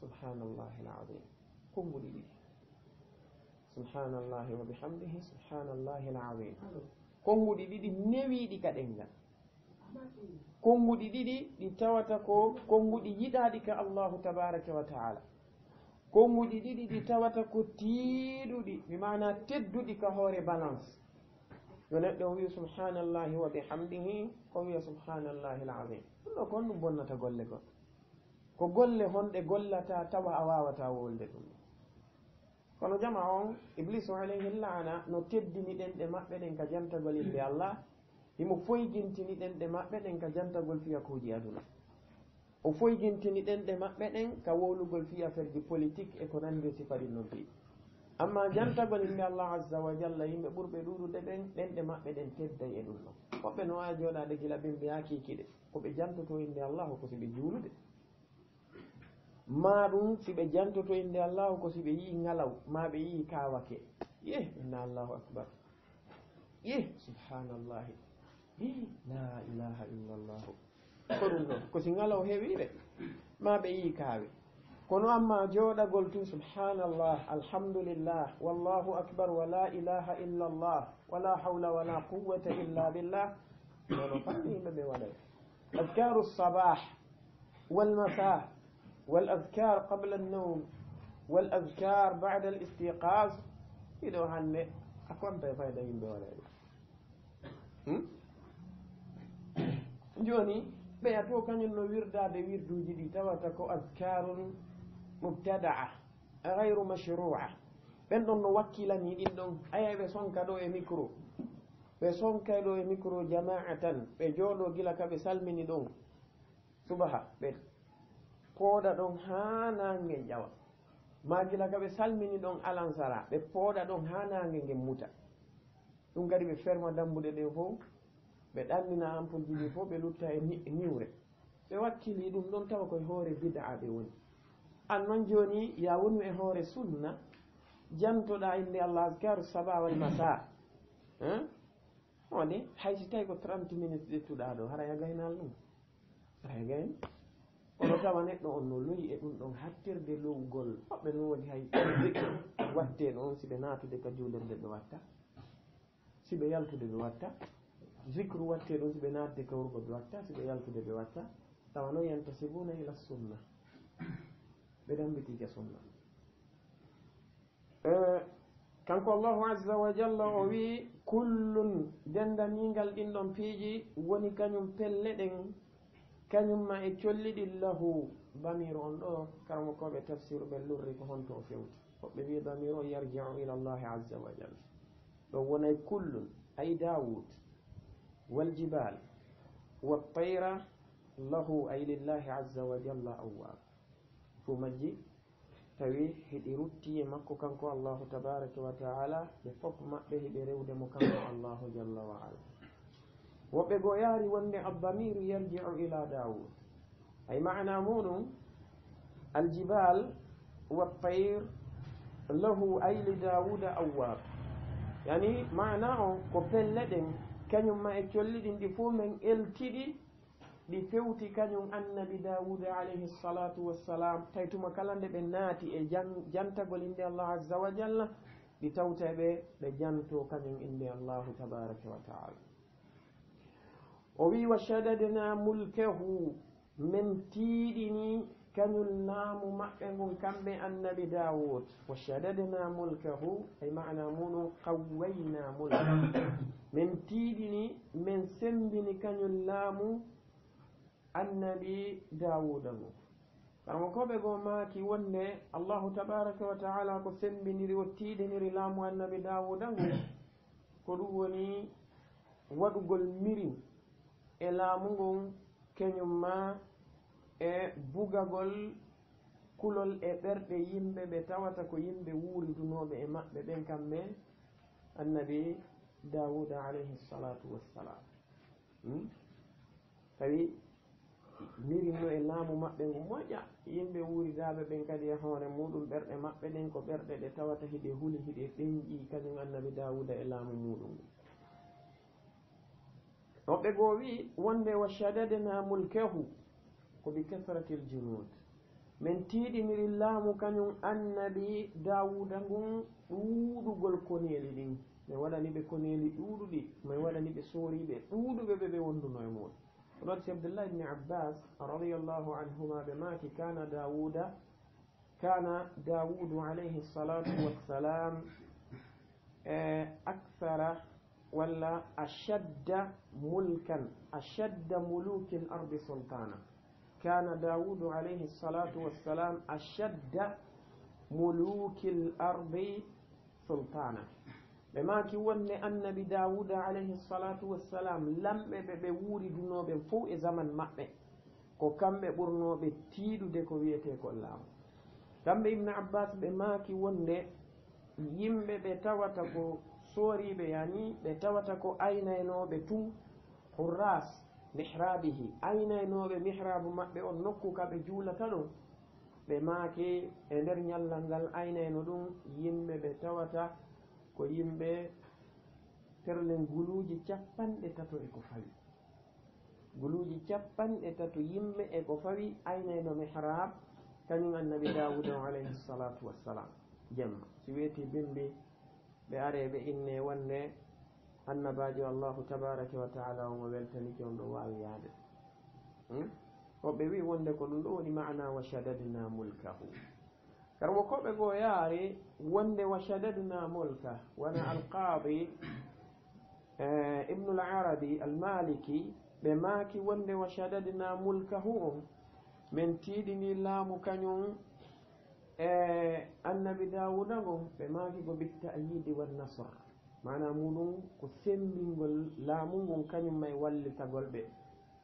B: subhanallahi alazim konguɗi ɗiɗi subhanallahi wa bihamdihi subhanallahi alazim konguɗi ɗiɗi newiɗi ka ɗengal konguɗi ɗiɗi ɗi tawata ko konguɗi yiɗaɗi ka allahu tabaraka wa taala konguɗi ɗiɗi ɗi tawata ko tiiɗuɗi mi mana tedduɗi ka hoore balance yo neɗɗo wiya subhanallahi wa bihamdihi o wiya subhanallahi alazim ɗum ɗo ko on ɗum bonnata golle gon ko golle honɗe gollata tawa a wawata wolde ɗum kono jama on iblis o alayhi lana no teddini ɗen ɗe maɓɓe ɗen ka jantagol inde allah himo foygintini ɗen ɗe maɓɓe ɗen ka jantagol fiyakuji aduna o foygintini ɗen ɗe maɓɓe ɗen ka wowlugol fi affaire ji politique e ko nandi sifari noon fi amma jantagol inde allah azza wa jalla yimɓe ɓurɓe ɗuɗude ɓen ɗen ɗe maɓɓe ɗen tedday e ɗum ɗon woɓɓe no wawi joɗade gila ɓen mbiya kikiɗe koɓe jantoto inde allahu ko siɓe juulude ma ɗum siɓe jantoto inde allahu ko siɓe yii ngalaw ma ɓe yii kawake ye inna allahu akbar ye subhanallahi la ilaha illa llahu ko ɗum ɗon ko si ngalaw heewiɓe ma ɓe yii kaawe kono amma jooɗagol tun subhanallah alhamdulillah wallahu akbar wa la ilaha illa llah wala hawla wala quwwata illa billah nono fanni yimɓe ɓe waɗay adkaru lsabah walmasa والأذكار قبل النوم والأذكار بعد الاستيقاظ إذا هن أكون فايدة يمبي ولا جوني بياتو كان ينو ويردا دي ويردو جدي تواتكو أذكار مبتدعة غير مشروعة بندون نو وكيلا ني دين دون اي بي سون كادو e micro be son kaydo e micro jama'atan be jodo gila ka be salmini don subaha be pooɗa ɗon ha nange ƴawa magila ka ɓe salmini ɗon alansara ɓe pooɗa ɗon ha nange nge muta ɗum kadi ɓe ferma dambuɗe ɗe fof ɓe ɗannina ampulji ɗi fof ɓe lutta e niwre ɓe wakkili ɗum ɗon tawa koye hoore bid'a ɓe woni an noon joni ya wonu e hoore sunna jantoɗa inde allah askaru saba wal masa onde haysi tawi ko 30 minutes ƴettuɗa ɗo hara yagaynal ɗum hara yagayn ono tawa neɗɗo on no loyi e ɗum ɗon hattirde lowgol hoɓɓe no woni hay zikre watte noon siɓe natude ka julirde ɓe watta siɓe yaltude ɓe watta zicre watte ɗum siɓe natde ka wurgo ɓe watta siɓe yaltude ɓe watta tawa noon yantasibuna ila sunna ɓe dambitike sunna kanko allahu azza wa jalla o wi kullun dendanigal ɗin ɗon piiji woni kañum pelle ɗen kañumma e colliɗi lahu damir on ɗo karmokoɓe tafsiru ɓe lurri ko honto o fewti hoɓɓe wi damir o yarjiu ila allahi azza wa jalla ɗo wonay kullun ay daoud waljibal waltayra lahu ay lillahi azza wa jalla awwab fu majji tawi hiɗi rutti e makko kanko allahu tabaraka wa taala ɓe fof maɓɓe hiɓe rewde mo kanko allahu jalla wa ala woɓɓe goo yaari wonde addamiru yarjiu ila daoud ay mana muɗum aljibal waltayr lahu ay li daouda awwab yani mana o ko pelle ɗen kañumma e colliɗin ɗi fo men eltiɗi ɗi fewti kañum annabi dawuda alayhi salatu wassalam tay tuma kala nde ɓe naati e jantagol inde allah azza wa jalla ɗi tawta ɓe janto kañum inde allahu tabaraka wa taala o wi wa shadadna mulkahu min tiiɗini kañum laamu maɓɓe ngun kamɓe annabi dawud wa shadadna mulkahu ay mana muɗum qawwayna mulka min tiiɗini min sembini kañum laamu annabi dawuda ngu karmo koɓe goo maaki wonde allahu tabaraka wa taala ko sembiniri o tiiɗiniri laamu annabi dawuda ngu ko ɗum woni waɗugol mirin e laamu ngun keñum ma e bugagol kulol e ɓerɗe yimɓe ɓe tawata ko yimɓe wuuridunoɓe e maɓɓe ɓen kamɓe annabi dawuda alayhi salatu wassalam tawi mirinno e laamu maɓɓe ngu moƴƴa yimɓe wuuridaɓe ɓen kadi e hoore muɗum ɓerɗe maɓɓe ɗen ko ɓerɗe ɗe tawata hiɗe huuli hiɗe ɗenƴi kañum annabi dawuda e laamu muɗum ngu woɓɓe goo wi wonde wa shadadna mulkahu ko bi kasratil junud min tiiɗiniri laamu kañum annabi dawuda ngun ɗuuɗugol koneeli ɗin mi waɗani ɓe koneeli ɗuuɗuɗi mi waɗani ɓe sooriɓe ɗuuɗuɓe ɓe wonduno e muɗum رضي عبد الله بن عباس رضي الله عنهما بماك كان داود عليه الصلاة والسلام أكثر ولا أشد ملكا أشد ملوك الأرض سلطانا كان داود عليه الصلاة والسلام أشد ملوك الأرض سلطانا ɓe wonne annabi dawuda alayhi salatu wassalam lamɓe ɓe wuuridunoɓe fof e zaman maɓɓe ko kamɓe ɓurnoɓe tiiɗude ko wiyete ko laamu kamɓe ibne abbas ɓe maaki wonde yimɓe ɓe tawata ko sooriɓe yani ɓe tawata ko aynaynoɓe tu hurras mihrabihi aynaynoɓe mihrabu maɓɓe on nokku kaɓe juulata ɗum ɓe maaki e nder ñallal ngal aynayno ɗum yimɓe ɓe tawata ko yimɓe terlen guluuji 30 e ko fawi guluuji 30 yimɓe e ko fawi aynayno mihrab kañum annabi dawuda alayhi salatu wassalam jemma si weeti bimbi ɓe are ɓe inne wonde annabajo allahu tabaraka wa taala omo weltanike on ɗo wawi yaade woɓɓe wi wonde ko ɗum ɗo woni mana wa shadadna mulkahu karmo koɓe goo yaari wonde wa shadadna mulka wona alqaadi ibnu l arabi almaliki ɓe maaki wonde wa shadadna mulkahu on min tiiɗini laamu kañum e annabi dawuda ngon ɓe maaki ko bitta ayidi wa nasr mana muɗum ko sembingol laamu ngon kañum may wallitagol ɓe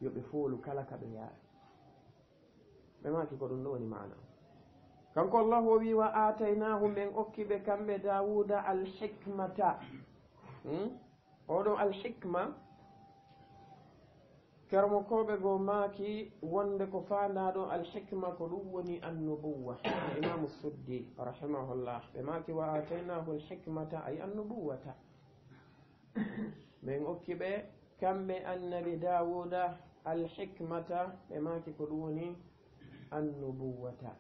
B: yoɓe foolu kala ka ɓe yaari ɓe maaki ko ɗum ɗo woni mana kanko allah o wi wa ataynahu min okkiɓe kamɓe dawuda alhikmata oɗo alhikma kermo koɓe goo maaki wonde ko faandaɗo alhikma ko ɗum woni annubuwa imamu suddi rahimahullah ɓe maaki wa ataynahu alhikmata ay annubuwata min okkiɓe kamɓe annabi dawuda alhikmata ɓe maaki ko ɗum woni annubuwata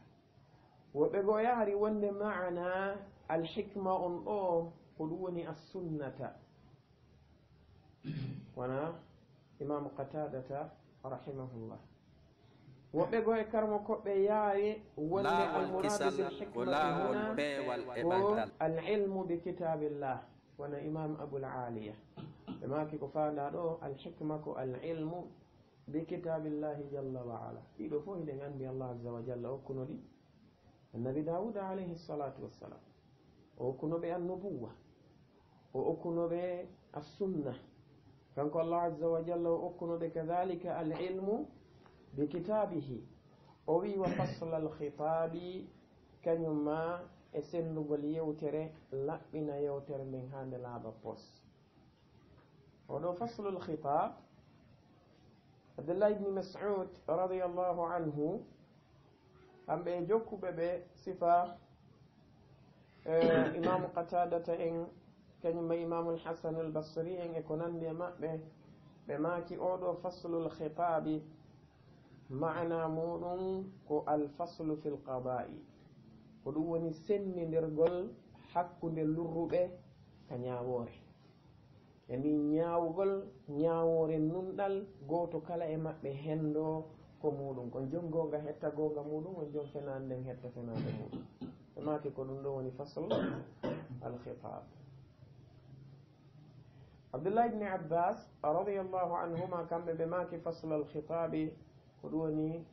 B: woɓe go yaari wonde maana alhikma on ɗo ko ɗum woni assunnata wana imamu qatadata rahimahullah woɓɓe go e karmo koɓɓe yaari wonde almuradu bilhikmati huna ko alilmu bi kitabillah wana imam abul aliya ɓe maki ko fanda ɗo alhikma ko alilmu bi kitabillahi jalla wa ala ɗiɗo fof hiɗen andi allah azza wa jalla okkuno ɗi annabi dawuda alayhi salatu wassalam o okkunoɓe annubuwa o okkunoɓe assunna kanko allah azza wa jalla o okkunoɓe kadhalika alilmu bi kitabihi o wi wa fasla alkhitabi kañum ma e sendugol yewtere laɓɓina yewtere nden hande laaɓa pos oɗo faslu alkhitab abdullah ibni mas'ud radiallahu anhu hamɓe e jokkuɓe ɓe sifa imamu qatadata en kañumma imamu lhasan albasri en e ko nandi e maɓɓe ɓe maaki oɗo faslu lkhitabi maana muɗum ko alfaslu fi lqada'i ko ɗum woni sennidirgol hakkude lurruɓe ka ñawore yani ñawgol ñawore nunɗal goto kala e maɓɓe hendo ko muɗum kon jon gonga hetta gonga muɗum on jon fenade nden hetta fenade muɗum ɓe maki ko ɗum ɗo woni fasl alkhitab abdullah ibni abbas radiallahu anhuma kamɓe ɓe maki fasl alkhitabi ko ɗum woni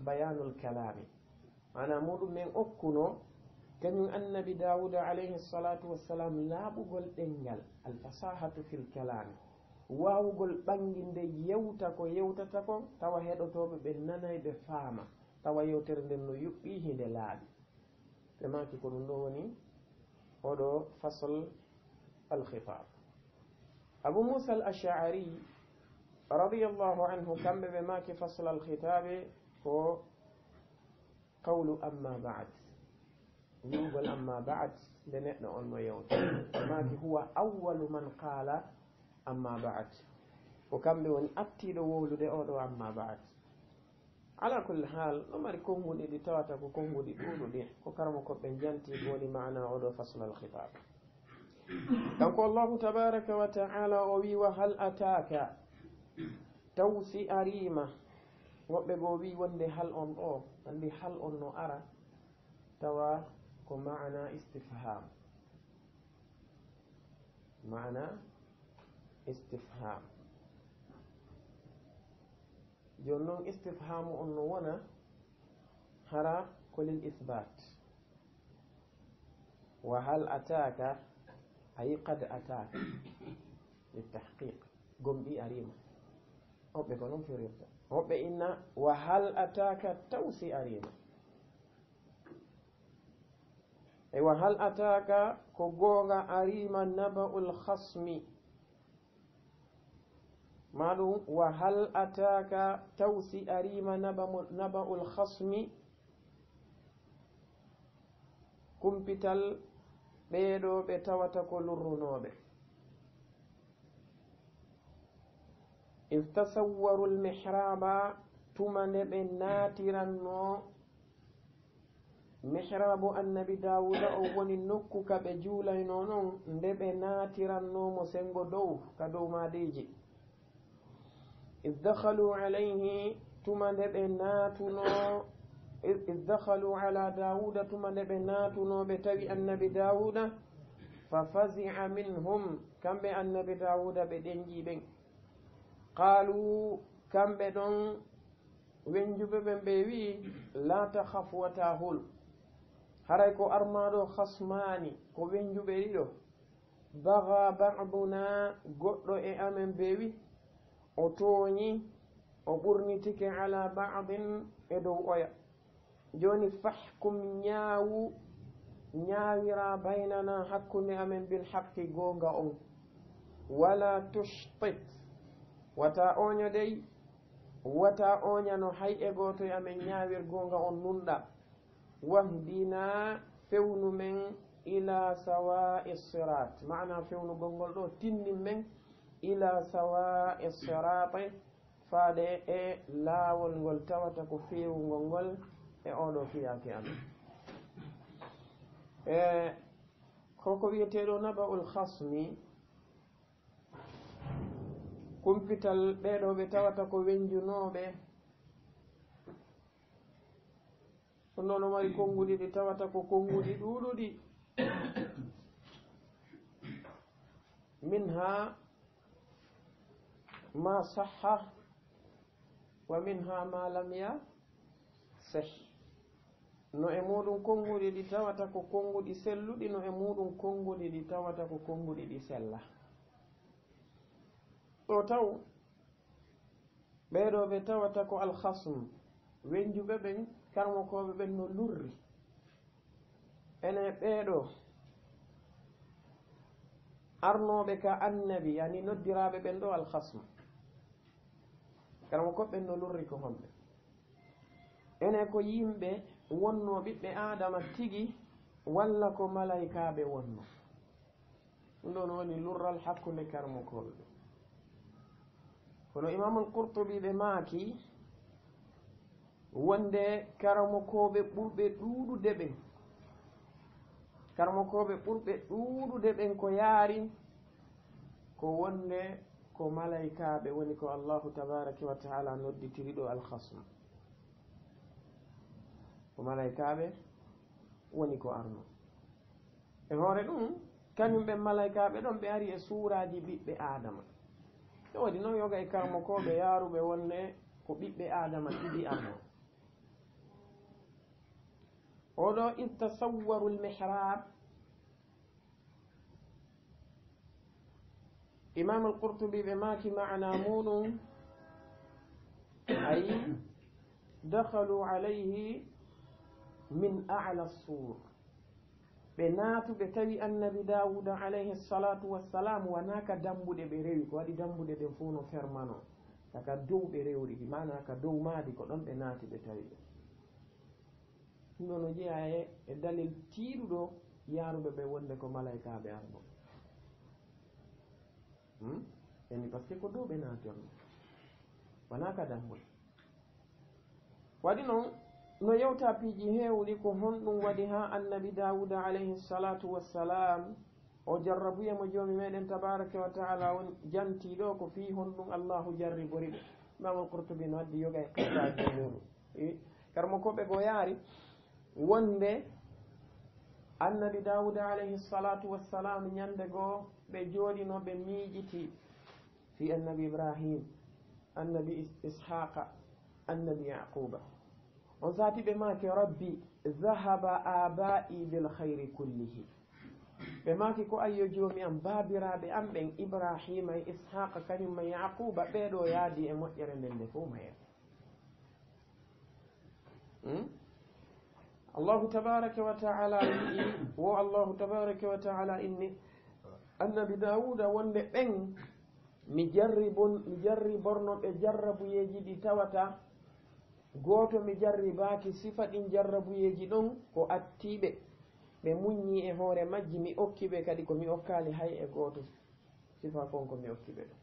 B: bayanul kalami mana muɗum men okkuno kañum annabi dawuda alayhi salatu wassalam laaɓugol ɗengal alfasahatu fil kalami wawugol ɓanginde yewta ko yewtata ko tawa heɗotoɓe ɓe nanay ɓe faama tawa yewtere nden no yuɓɓi hinde laaɓi ɓe maki ko ɗum ɗo woni oɗo fasl alkhitab abu musa al ash'ari radiyallahu anhu kamɓe ɓe maki fasl alkhitabe ko qawlu amma ba'd wi'ugol amma ba'd nde neɗɗo on no yewta maki huwa awwalu man qala amma ba'd ko kamɓe woni attiɗo wowlude oɗo amma ba'd ala kulli hal ɗo mari konguɗi ɗi tawata ko konguɗi ɗuɗuɗi ko karmo koɓe janti woni mana oɗo fasl alkhitab kanko allahu tabaraka wa ta'ala o wi wa hal ataka tawsi arima woɓɓe bo wi wonde hal on ɗo andi hal on no ara tawa ko mana istifham mana istifham joni noon istifhamu on no wona hara ko lil ithbat wa hal ataka ay qad ataka litahqiq gomɗi arima hoɓɓe ko noon firirta hoɓɓe inna wa hal ataka tawsi arima e wa hal ataka ko gonga arima naba'ul khasmi maɗum wa hal ataka tawsi arima naba'ul khasmi kumpital ɓeeɗo ɓe tawata ko lurrunoɓe إذ تصوروا المحراب تمن بناترنو محراب النبي داود أو وني نكو كبجولا نونو ندب ناترنو مسنغو دو كدو ما ديجي إذ دخلوا عليه تمن بناتنو إذ دخلوا على داود تمن بناتنو بتوي النبي داود ففزع منهم كم النبي داود بدنجي بن قالوا كم بدون wenjuɓe ɓen ɓe wi la takhaf wa tahul haray ko armaɗo khasmani ko wenjuɓe ɗiɗo baga ba'duna goɗɗo e amen ɓe wi o tooñi o ɓurnitike ala ba'din e dow oya joni fahkum ñaawira baynana hakkunde amen bil haqqi gonga on wala tushtit wata oño dey wata oñano hay e goto e amen ñaawir gonga on nunɗa wahdina fewnu men ila sawa'i sirat maana fewnugol ngol ɗo tinnin men ila sawa'i sirati faade e laawol ngol tawata ko feewugol ngol e oɗo fiyaake amen koko wiyeteɗo nabaul khasmi kumpital ɓeɗo ɓe tawata ko wenjunoɓe ɗum ɗon o mari konngudi ɗi tawata ko konngudi ɗuɗuɗi minha ma sahha wa minha ma lam yasih no e muɗum konngudi ɗi tawata ko konngudi selluɗi no e muɗum konngudi ɗi tawata ko konngudi ɗi sella ɗo taw ɓeɗo ɓe tawata ko alkhasm wenjuɓe ɓen karmokoɓe ɓen no lurri ene ɓeɗo arnoɓe ka annabi yani noddiraɓe ɓen ɗo alkhasm karmokoɓe ɓen no lurri ko honɓe ene ko yimɓe wonno ɓiɓɓe adama tigi walla ko malaikaɓe wonno ɗum ɗon woni lurral hakkude karmokoɓe ɓe kono imamul qurtubi ɓe maaki wonde karmokoɓe ɓurɓe ɗuɗude ɓen karmokoɓe ɓurɓe ɗuɗude ɓen ko yaari ko wonde ko malaikaɓe woni ko allahu tabaraka wa taala nodditiri ɗo alkhasm ko malaikaɓe woni ko arno e hoore ɗum kañumɓe malaikaɓe ɗon ɓe ari e suuraji ɓiɓɓe adama e waɗi noon yoga e karmokoɓe yaaruɓe wonde ko ɓiɓɓe adama ɗiɗi arno oɗo id tasawwaru lmihrab imam alqurtubi ɓe maaki maana muɗum ay dakhalu alayhi min a'la sur ɓe naatu ɓe tawi annabi dawuda alayhi salatu wassalam wona ka dambuɗe ɓe rewi ko waɗi dambuɗe ɓen fof no fermano kaka dow ɓe rewri mana ka dow maadi ko ɗon ɓe naati ɓe tawi ɓe ɗum ɗo no jeeya e dalil tiiɗuɗo yaaruɓe ɓe wonde ko malaikaɓe arno eni par ce que ko dow ɓe naatirno wona ka dambuɗe waɗi noon no yewta piiji heewɗi ko honɗum waɗi ha annabi dawuda alayhi salatu wassalam o jarrabuyemo joomi meɗen tabaraka wa taala on jantiɗo ko fi honɗum allahu jarribori ɓe imamul qurtubi no waddi yoga e qissaji muɗum karmokoɓe go yaari wonde annabi dawuda alayhi salatu wassalam ñande goo ɓe jooɗino ɓe miijiti fi annabi ibrahim annabi ishaqa annabi yaquba on saati ɓe maaki rabbi dhahaba aba'i bil khayri kullihi ɓe maaki ko ayyo joomi am baabiraɓe am ɓen ibrahima e ishaqa kañumma yaquba ɓeeɗo yaadi e moƴƴere nden nde fof mayere allahu tabaraka wa taala wii wo allahu tabaraka wa taala inni annabi dawuda wonde ɓen mi jarriborno ɓe jarrabuyeji ɗi tawata gooto mi jarribaaki sifa ɗin jarrabuyeji ɗon ko attiɓe ɓe muññi e hoore majji mi okkiɓe kadi ko mi okkali hay e gooto sifa kon ko mi okkiɓe ɗo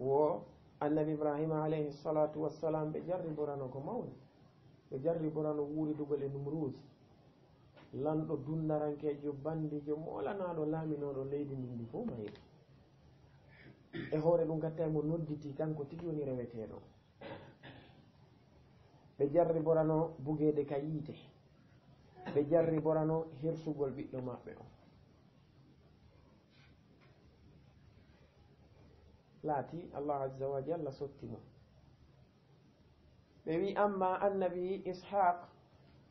B: wo annabi ibrahima alayhi salatu wassalam ɓe jarriborano ko mawni ɓe jarriborano wuuridugol e numrus lanɗo dunnarankejo bandijo molanaɗo laaminoɗo leydi ndindi fof mayri e hoore ɗum gatta mo nodditi kanko tigi woni reweteɗo ɓe jarriborano bugede ka yiite ɓe jarriborano hirsugol ɓiɗɗo maɓɓe o laati allah azza wa jalla sottimo ɓe wi amma annabi ishaq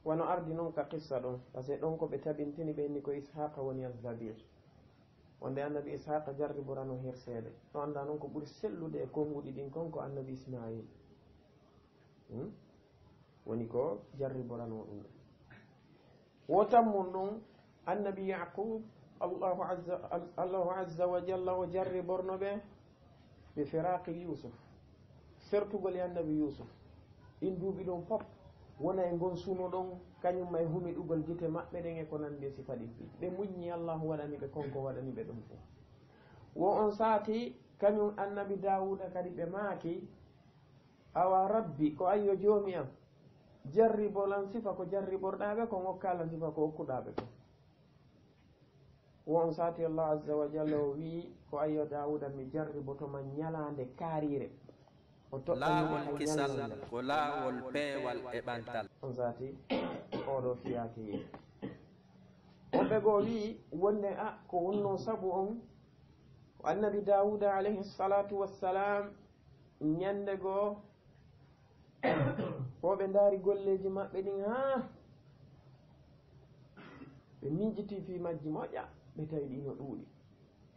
B: wono ardi noon ka qissa ɗon par ce que ɗon ko ɓe tabintini ɓe inni ko ishaqa woni azabir wonde annabi ishaqa jarriborano hirseede ɗo anda noon ko ɓuri sellude e konnguɗi ɗin kon ko annabi ismail woni ko jarriborano ɗum wotammum ɗum annabi yaqub allahu azza wa jalla o jarriborno ɓe ɓe firaqi yusuf sertugol e annabi yusuf ɗin duuɓi ɗon fof wona e ngon suno ɗon kañumma e humi ɗugol gite maɓɓe ɗen e ko nandi e sifa ɗin ɓe muññi allahu waɗani ɓe konko waɗani ɓe ɗum fof wo on saati kañum annabi dawuda kadi ɓe maaki awa rabbi ko ayyo joomi am jarribolan sifa ko jarriborɗaɓe ko ngokkalan sifa ko hokkuɗaɓe ko won sati allah azza wa jalla o wi ko ayyo dawuda mi jarribotoma ñalande kaarire o
A: laawol kisal ko laawol peewal e ɓantal
B: on sati oɗo fiyake yi woɓɓe goo wi wonde a ko wonno sabu on ko annabi dawuda alayhi salatu wassalam ñande goo woɓe ndaari golleji maɓɓe ɗin ha ɓe miijiti fi majji moƴƴa ɓe tawi ɗino ɗuuɗi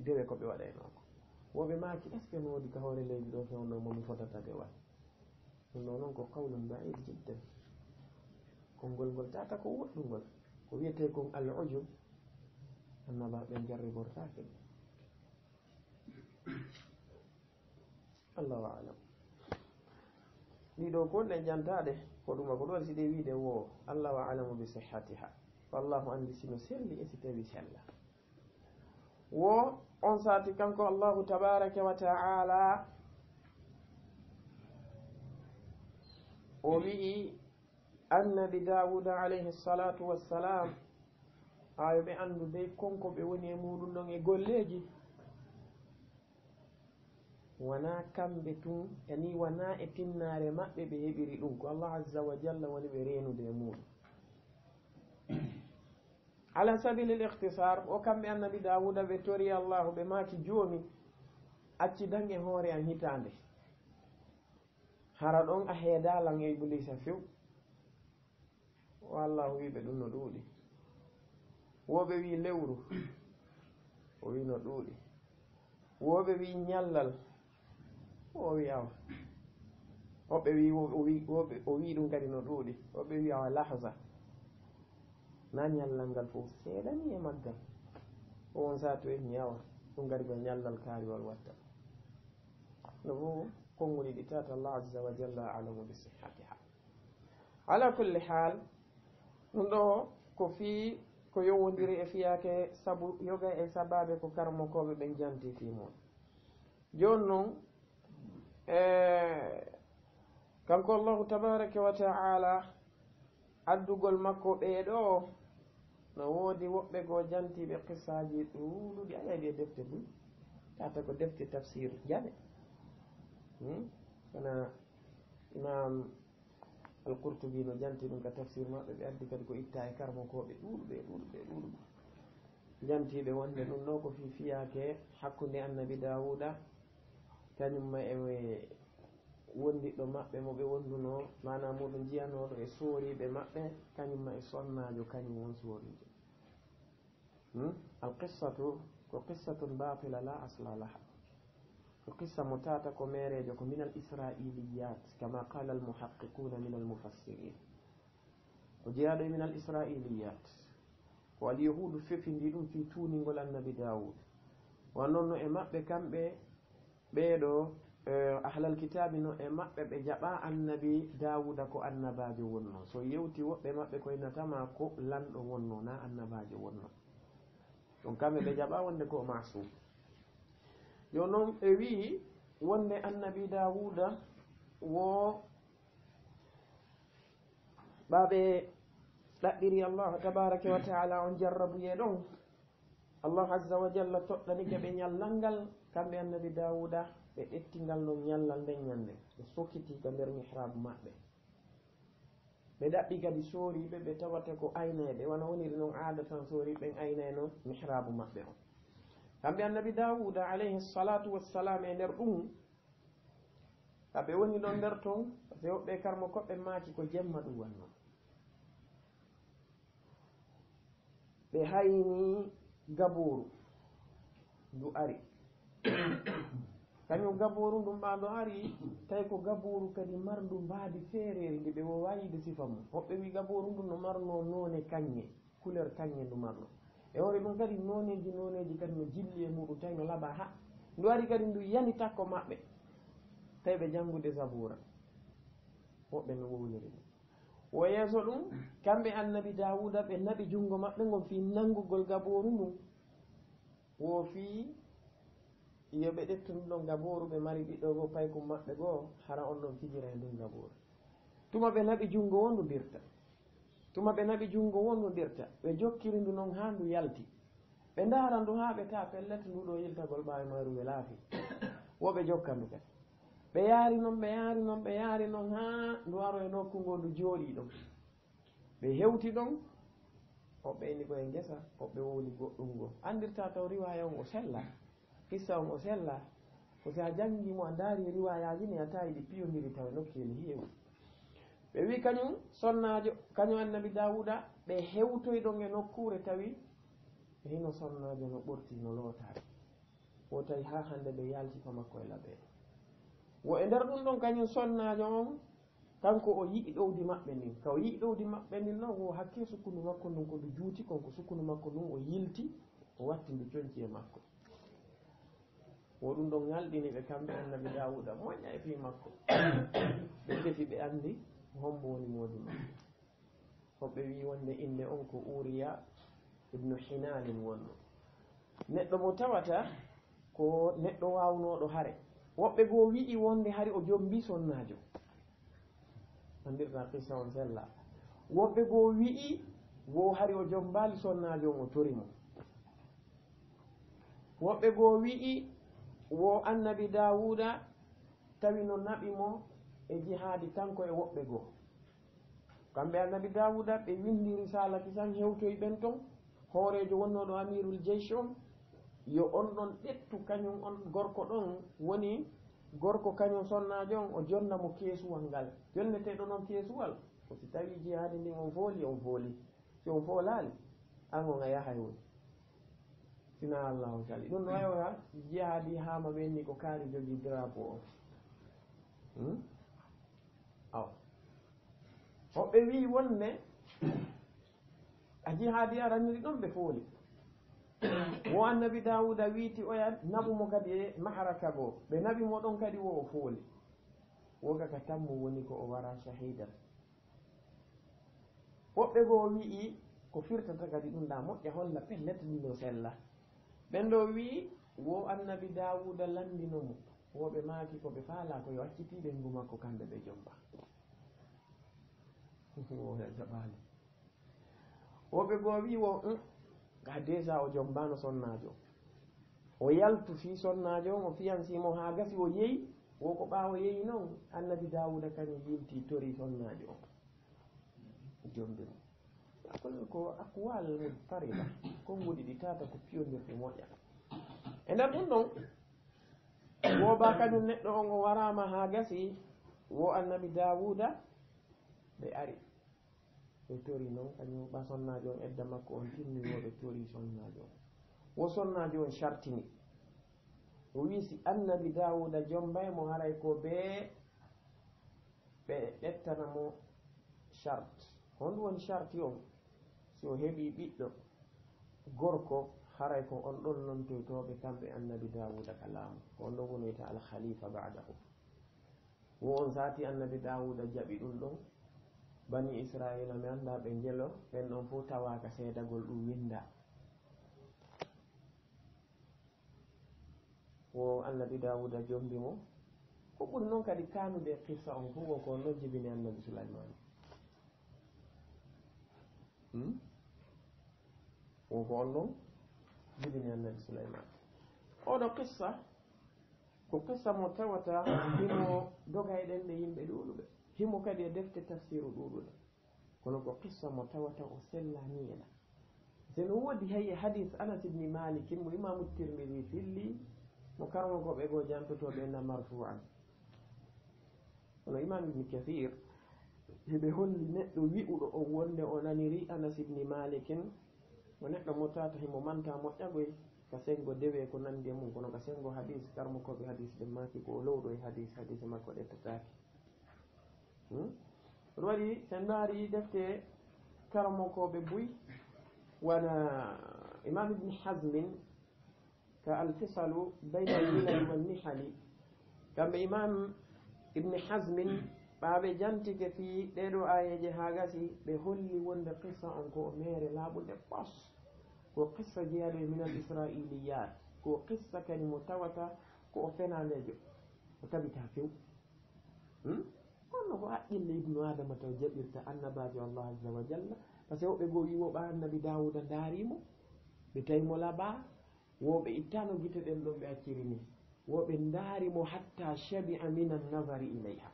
B: dewe ko ɓe waɗaynoko woɓe maaki est ce que no woodi ka hoore leydi ɗo fewno momi fotata ɓe waɗ ɗum ɗo noon ko qawlum ba'id jiddan konngol ngol tata ko woɗɗungol ko wiyete kon al ujub annaba ɓen jarribortake allahu alam ɗiɗo ko ɗe jantaɗe ko ɗuma ko ɗo waɗi siɗe wiide wo allahu alamu bi sihhatiha wallahu andi sino selli e si tawi sella wo on sati kanko allahu tabaraka wa ta'ala o wi'i annabi dawuda alayhi salatu wassalam ayoɓe andu dey konko ɓe woni e muɗum ɗon e golleji wona kamɓe tun yani wona e tinnare maɓɓe ɓe heɓiri ɗum ko allah azza wa jalla woni ɓe renude e muɗum ala sabili l ihtisar o kamɓe annabi dawuda ɓe tori allahu ɓe maaki joomi acci dange hoore an hitande hara ɗon a heedalan e iblisa few o allahu wiɓe ɗum no ɗuuɗi woɓe wi lewru o wi no ɗuuɗi woɓe wi ñallal o wi awa woɓɓe wi o wi ɗum kadi no ɗuuɗi woɓɓe wi awa lahza na ñallal ngal fof seeɗani e maggal o on satu e ñawa ɗum kadi ko ñallal kaariwal watta no fof konnguli ɗi tata allah azza wa jalla alamu bi sihhatiha ala kulli hal ɗum ɗo ko fii ko yowodiri e fiyake sabu yoga e sababe ko karmokoɓe ɓen janti fi mon joni noon kanko allahu tabaraka wa ta'ala addugol makko ɓeeɗo no woodi woɓɓe goo jantiɓe qissaji ɗuuɗuɗi a yaɗi e defte bul tata ko defte tafsir jaɓe kono imam al-Qurtubi no janti ɗum ka tafsir maɓɓe ɓe addi kadi ko itta e karmokoɓe ɗuuɗuɓe jantiɓe wonde ɗum ɗo ko fi fiyake hakkude annabi dawuda kañumma e wondiɗɗo maɓɓe mo ɓe wonduno mana muɗum jiyanoɗo e sooriɓe maɓɓe kañumma e sonnajo kañum won soorijo alqissatu ko qissatun batila la asla laha ko qissa mo tata ko merejo ko min al israiliyat kama qala al muhaqqiquna min al mufassirin o jeeyaɗo e min al israiliyat ko al yahudu fefindi ɗum fi tuningol annabi dawud wannonno e maɓɓe kamɓe ɓeeɗo ahlal kitabi no e maɓɓe ɓe jaɓa annabi dawuda ko annabajo wonno so yewti woɓɓe maɓɓe koynatama ko lanɗo wonno na annabajo wonno ɗum kamɓe ɓe jaɓa wonde ko masum yo noon ɓe wi wonde annabi dawuda wo ɓaɓe ɗaɓɓiri allah tabaraka wa taala on jarrabuye ɗon allah azza wa jalla toɗɗanike ɓe ñallal ngal kamɓe annabi dawuda ɓe ɗettingal non ñallal nden ñande ɓe sokkitika nder mihrabu maɓɓe ɓe ɗaɓɓi kadi sooriɓe ɓe tawata ko aynede wona woniri noon aada tan sooriɓen aynayno mihrabu maɓɓe o kamɓe annabi dawuda alayhi salatu wassalam e nder ɗum kamɓe woni ɗon nder ton par ce que woɓɓe karmo koɓɓe maaki ko jemma ɗum wanno ɓe hayni gaboru ndu ari kañum gaboru ndum ɓaɗo ari tawi ko gaboru kadi marndu mbaadi feereri ndi ɓe wawide sifa mum hoɓɓe wi gaboru ndu no marno none kañe couleur kañe ndu marno e hore ɗum kadi noneji kadi no jilli e muɗum tawi no laaɓa ha ndu ari kadi ndu yani takko maɓɓe tawi ɓe janngude zabura woɓɓe no wowliri ɗum o yeeso ɗum kamɓe annabi dawuda ɓe naɓi junngo maɓɓe ngon fi nanngugol gaboru ndun wo fi yoɓe ɗettuno ɗon gaboru ɓe mari ɓiɗɗo goo paykum maɓɓe goo hara on ɗon fijira e ndun gaboru tuma ɓe naɓi jungo wonnodirta tuma ɓe naɓi jungo wonnodirta ɓe jokkiri ndu noon ha ndu yalti ɓe ndaara ndu ha ɓe ta pellet nduɗo yiltagol ɓawi mayru ɓe laafi woɓe jokka ndu kadi ɓe yaari noon ɓe yaari noon ɓe yaari noon ha ndu aro e nokkugo ndu jooɗi ɗon ɓe hewti ɗon hoɓɓe inni koye ngesa hoɓɓe wowli goɗɗum ngo andirta taw riwaya on o sella hissa on o sella ko si a janngimo a ndaari riwayaji ni a tawi ɗi piyodiri taw e nokkeli heewi ɓe wi kañum sonnajo kañum annabi dawuda ɓe hewtoyɗon e nokkure tawi hino sonnajo no ɓorti no lootari o tawi ha hande ɓe yaltifa makko e laɓeɗe wo e nder ɗum ɗon kañum sonnajo on kanko o yiɗi ɗowdi maɓɓe ndin ka o yiɗi ɗowdi maɓɓe ndin noon wo hakke sukkundu makko ndun ko ndu juuti konko sukkundu makko ndun o yilti o watti ndu coñci e makko wo ɗum ɗon ngalɗini ɓe kamɓe annabi dawuda moƴƴa e fi makko ɓe defi ɓe andi hombo woni moodi makko hoɓɓe wi wonde inde on ko uriya ibnu hinalin wonno neɗɗo mo tawata ko neɗɗo wawnoɗo hare woɓɓe goo wi'i wonde hari o jombi sonnajo andirta qissa on sella woɓɓe goo wi'i wo hari o jombali sonnajo on o tori mo woɓɓe goo wi'i wo annabi dawuda tawi no naɓi mo e jihaadi kanko e woɓɓe goo kamɓe annabi dawuda ɓe windi risala kisan hewtoy ɓen ton hoorejo wonnoɗo amirul jeysh on yo on ɗon ɗettu kañum on gorko ɗon woni gorko kañum sonnajo on o jonna mo keesuwal ngal jonneteɗo noon keesuwal ko si tawi jihaadi ndin on fooli si on foolali an on a yahay woni sina allahu sali ɗum no wayoya jihaadi hama ɓenni ko kaari jogi drapeau on aw hoɓɓe wi wonne a jihaadi araniri ɗon ɓe fooli wo annabi dawuda wiiti oya naɓumo kadi e maharaka goo ɓe naɓi mo ɗon kadi wo o fooli woga ka tammu woni ko o wara shahidan woɓɓe goo wi'i ko firtata kadi ɗum ɗa moƴƴa holla pellet ɗiɗo sella ɓen ɗo wi wo annabi dawuda landino mo woɓe maaki ko ɓe faala ko yo accitiɓe ngu makko kamɓe ɓe jomba o hen jaɓali woɓe goo wi wo ga déjà o jombano sonnajo o yaltu fi sonnajo o fiyansimo ha gasi o yeyi woko ɓaawo yeyi noon annabi dawuda kañum yilti tori sonnajo o jombimo kono ko akwal farida konngudi ɗi tata ko piyodirɗe moƴƴa e nder ɗum ɗon woba kañum neɗɗo on o warama ha gasi wo annabi dawuda ɓe ari ɓe tori noon kañum ɓa sonnajo on edda makko on timmiwoɓe tori sonnajo on wo sonnajo on chartini o wi si annabi dawuda jombaymo haray ko ɓe ɗettana mo charte honɗum woni charte on si o heeɓi ɓiɗɗo gorko haray ko on ɗon nontoytoɓe kamɓe annabi dawuda ka laamu ko on ɗon wonoyta alkhalifa ba'dahu wo on saati annabi dawuda jaɓi ɗum ɗon bani israila mi anda ɓe jelo ɓen ɗon fof tawaka seedagol ɗum winda wo annabi dawuda jombi mo ko ɓuri noon kadi kanude qissa on fof woko noon jibini annabi souleymane woko on noon jibini annabi souleymane oɗo qissa ko qissa mo tawata himo doga e ɗen ɗe yimɓe ɗuɗuɓe himo kadi e defte tafsiru ɗuɗuɗe kono ko qissa mo tawata o sellaniela seno woodi hay e hadith anas ibni malik mo imamu tirmidi filli mo karmokoɓe goo jantotoɓe na marfu'an kono imam ibni kathir heɓe holli neɗɗo wi'uɗo o wonde o naniri anas ibni malikin mo neɗɗo mo tata himo manta moƴƴagoy ka sengo dewe ko nandi e mum kono ka sengo hadis karmokoɓe hadis ɓe maki ko o lowɗo e hadise makko ɗettataki ɗum waɗi sen ndaari defte karmokoɓe buy wana imam ibni hazmin ka alfisalu bayna almilal wannihali kamɓe imam ibni hazmin ɓaaɓe jantike fi ɗeɗo ayeje ha gasi ɓe holli wonde qissa on ko mere laaɓude ɓos ko qissa jeyaɗo e minal israiliyat ko qissa kadi mo tawata ko o fenandejo o tabita few onno ko haqqille ibnu adama taw jaɓirta annabajo allah azza wa jalla par ce que woɓɓe goo wi woɓa annabi dawuda daarimo ɓe tawimo laɓa woɓe ittano guite ɗen ɗon ɓe acciri ni woɓe daarimo hatta shabi'a min annadari ilayha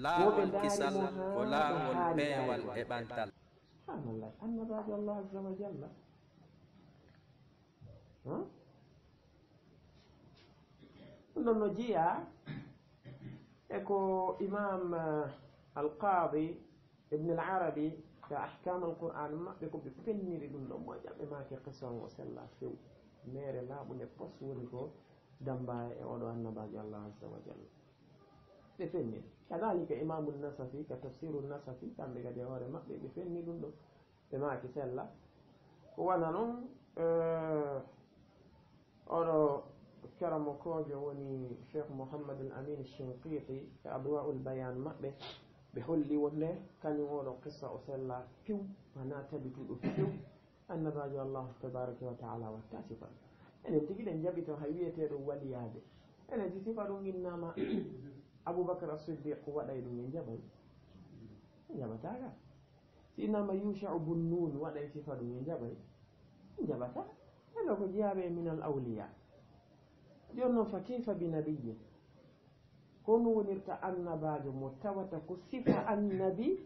A: laawol kisal ko laawol peewal e ɓantal
B: subhanallah annabajo allah azza wa jalla ɗum ɗon no jiya eko imam alqadi ibne al arabi ka ahkam alquran maɓɓe ko ɓe fenniri ɗum ɗon moƴƴa ɓe make qisson o sella few mere laaɓunde pos woni ko damba e oɗo annabajo allah azza wa jalla ɓe fenniri kadalika imamu nasafi ka tafsiru nasafi kamɓe kadi e hoore maɓɓe ɓe fenni ɗum ɗo ɓe maki sella ko wana noon oɗo karamo kojo woni cheikh mouhammad al amin shinqiti e adwa'ul bayan maɓɓe ɓe holli wonde kañum oɗo qissa o sella few mana tabituɗo few annabajo allah tabaraka wa taala watta sifa enen tigi ɗen jaɓito hay wiyeteɗo waliyade enen si sifa ɗum innama aboubacar as-siddiq waɗay ɗum en jaɓay jaɓataga si innama yushau bun nun waɗay sifa ɗum en jaɓay jaɓata eno ko jeyaɓe min al awliya joni noon fa kayfa bi nabiyin kono wonirta annabajo mo tawata ko sifa annabi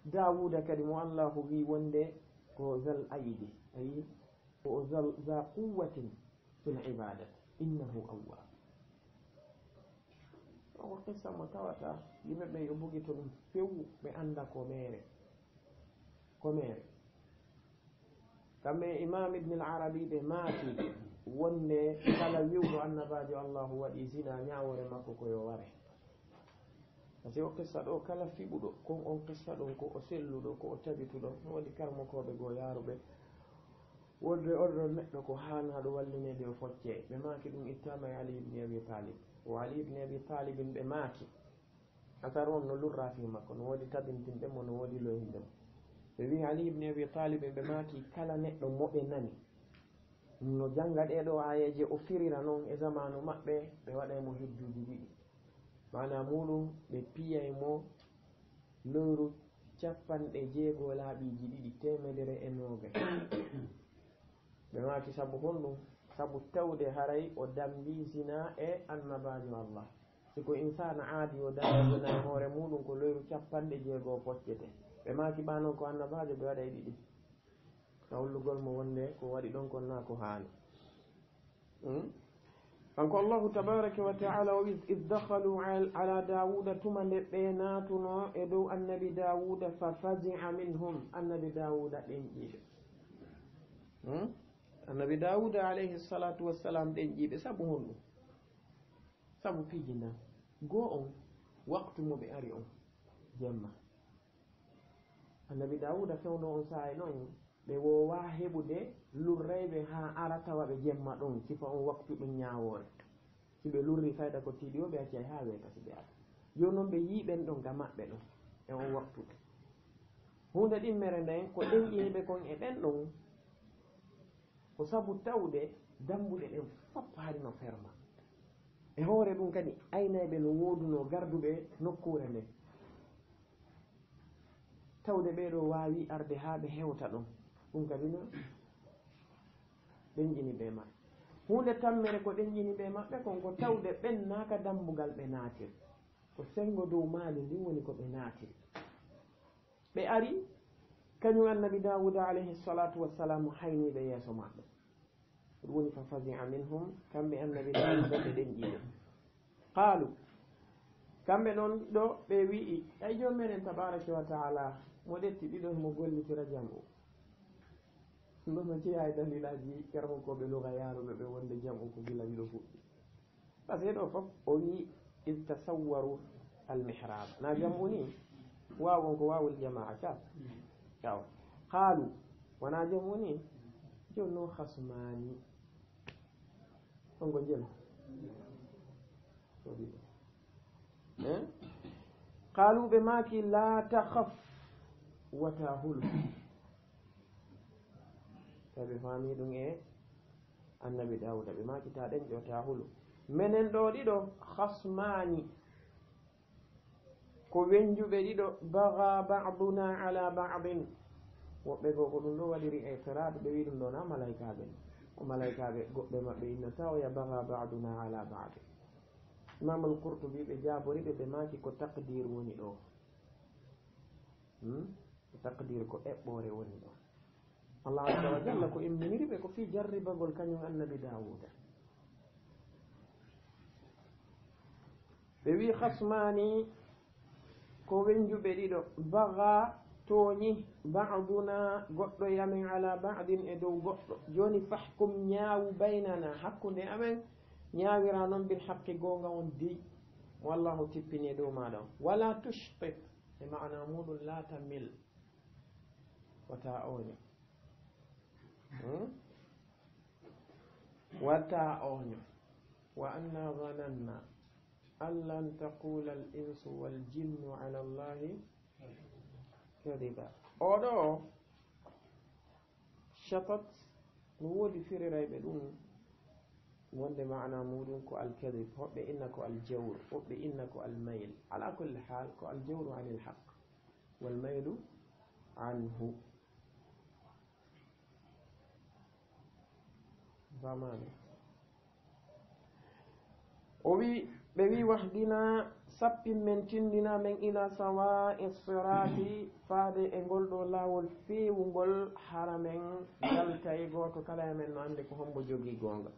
B: dawuda kadi mo allahu wi wonde ko zal aydi ayi o za quwatin fil ibadat innahu awwab o qissa mo tawata yimɓeɓe yo bogito ɗum few ɓe anda ko mere kamɓe imam ibne al arabi ɓe maati wonde kala wiwɗo annabajo allahu waɗi zina ñawore makko koyo ware par ce que o qissa ɗo kala fiɓuɗo kon on qissa ɗon ko o selluɗo ko o tabituɗo wodi karmokoɓe goo yaruɓe wonde oɗo neɗɗo ko hanaɗo wallinede o focce ɓe maaki ɗum ittama e ali ibne abi talib o ali ibne abi talibin ɓe maaki asar on no lurra fi makko no woodi tabintinɗemo no woodi loyindemo ɓe wi ali ibne abi talib ɓe maaki kala neɗɗo moɓe nani no janga ɗeɗo ayeje o firira noon e zamanu maɓɓe ɓe waɗaymo hejjuji ɗiɗi mana muɗum ɓe piyay mo lewru 50 laaɓiji ɗiɗi 190 ɓe maaki saabu honɗum saabu tawde haray o dambi zina e annabajo allah siko insana aadi o dambi zina e hoore muɗum ko lewru 60 poccete ɓe maaki ɓanon ko annabajo ɓe waɗay ɗiɗi hawlugol mo wonde ko waɗi ɗon kon na ko haani kanko allahu tabaraka wa taala o wi id dakhalu ala dawuda tuma nde ɓe naatuno e dow annabi dawuda fa fazia minhum annabi dawuda ɗenƴiɓe annabi dawuda alayhi salatu wassalam ɗenƴiɓe saabu honɗum saabu pijina goo on waktu mo ɓe ari on jemma annabi dawuda fewno on saha noon ɓe wowa heɓude lurrayɓe ha ara tawa ɓe jemma ɗon sifa on waktu ɗum ñawore si ɓe lurri fayda ko tiiɗi o ɓe accay ha weeta si ɓe ara joni noon ɓe yiɓen ɗon ga maɓɓe ɗon e on waktu hunde ɗimmere nden ko ɗenƴiniɓe kon e ɗen ɗon ko saabu tawde dambuɗe ɗen fof harino ferma e hoore ɗum kadi aynayɓe no woduno garduɓe nokkure nde tawde ɓeɗo wawi arde ha ɓe hewta ɗon ɗum kadi no ɗenƴini ɓe maɓɓe hunde tammere ko ɗenƴini ɓe maɓɓe kon ko tawde ɓen naka dambugal ɓe naatiri ko sengo dow maali ndin woni ko ɓe naatiri ɓe ari kañum annabi dawuda alayhi salatu wassalam hayniɓe yeeso maɓɓe ɗum woni fa fazia minhum kamɓe annabi dawuda ɓe ɗenƴiɓe qaalu kamɓe ɗon ɗo ɓe wi'i ay joni meɗen tabaraka wa taala mo ɗetti ɗiɗo mo gollitira jam'u ɗum no jeeya e dalilaji kermokoɓe luga yaruɓe ɓe wonde jam'u ko gila wiɗo fuɗɗi par ce que ɗo foof o wi id tasawwaru al mihrab na jam'u ni wawon ko wawul jamaa ka taw qaalu wona jam'u ni joni no hasmani ongo jel qaalu ɓe maaki la takhaf wata hulu tawi faami ɗum e annabi dawuda ɓe makita ɗen ƴota hulu menen ɗo ɗiɗo hasmani ko wenjuɓe ɗiɗo baga baduna ala badin woɓɓe goo ko ɗum ɗo waɗiri itirat ɓe wi ɗum ɗo na malaikaɓe o malaikaɓe goɓɓe maɓɓe innata o ya baga baduna ala badi imamul Qurtubi ɓe jaboriɓe ɓe maki ko taqdir woni ɗo ko taqdir ko eɓɓore woni ɗo Allah azza wa jalla ko imminiri ɓe ko fi jarribagol kañum annabi dawuda ɓe wi hasmani ko wenjuɓe ɗiɗo baga tooñi baduna goɗɗo yamin ala badin e dow goɗɗo joni fahkum ñaawu baynana hakkude amen ñaawira noon bil haqqi gonga on dey wallahu tippini e dow maɗa on wala tushtit e maana muɗum laata mil wata oño wata oño wa anna zananna an lan taqula al insu wal jinnu ala allahi kadiba oɗo shatat no woodi firirayɓe ɗum wonde maana muɗum ko alkadib hoɓɓe inna ko aljawr hoɓɓe inna ko almayl ala kulli hal ko aljawru an ilhaq walmaylu anhu famani o wi ɓe wi wahdina sappin men tindina men ila sawa'i sirati faade e ngol ɗo laawol feewugol hara men yalta e gooto kala e men no andi ko hombo jogii goonga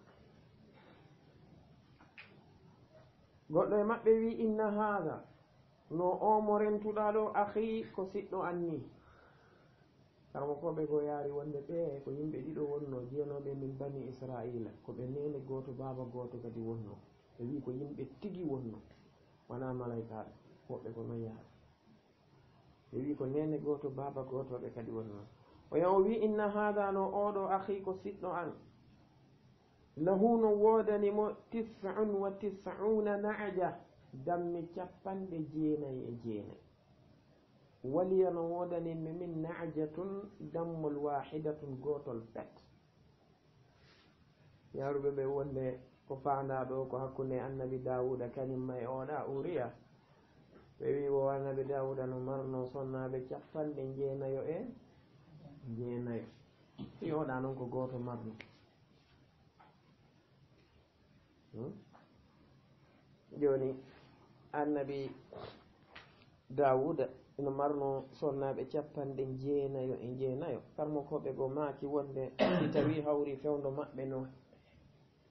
B: goɗɗo e maɓɓe wi inna haada no o mo rentuɗa ɗo ahi ko siɗɗo anni karmo koɓe go yaari wonde ɓe ko yimɓe ɗiɗo wonno jeyanoɓe min bani israila ko ɓe nene gooto baaba gooto kadi wonno ɓe wi ko yimɓe tigi wonno wona malaikaɓe woɓɓe ko non yaari ɓe wi ko nene gooto baaba gootoɓe kadi wonno o yaha o wi inna haada no oɗo ahi ko siɗɗo an lahu no woodanimo 99 naaja dammi 99 waliya no woodaninmi min naajatun dammol wahidatun gotol pet yaruɓe ɓe wonde ko faanda ɗo ko hakkunde annabi dawuda kañumma e oɗa uriya ɓe wi wo annabi dawuda no marno sonnaɓe 99 fi oɗa noon ko goto marno joni annabi dawuda ino marno sonnaɓe 99 karmo koɓe go maaki wonde si tawi hawri fewdo maɓɓe no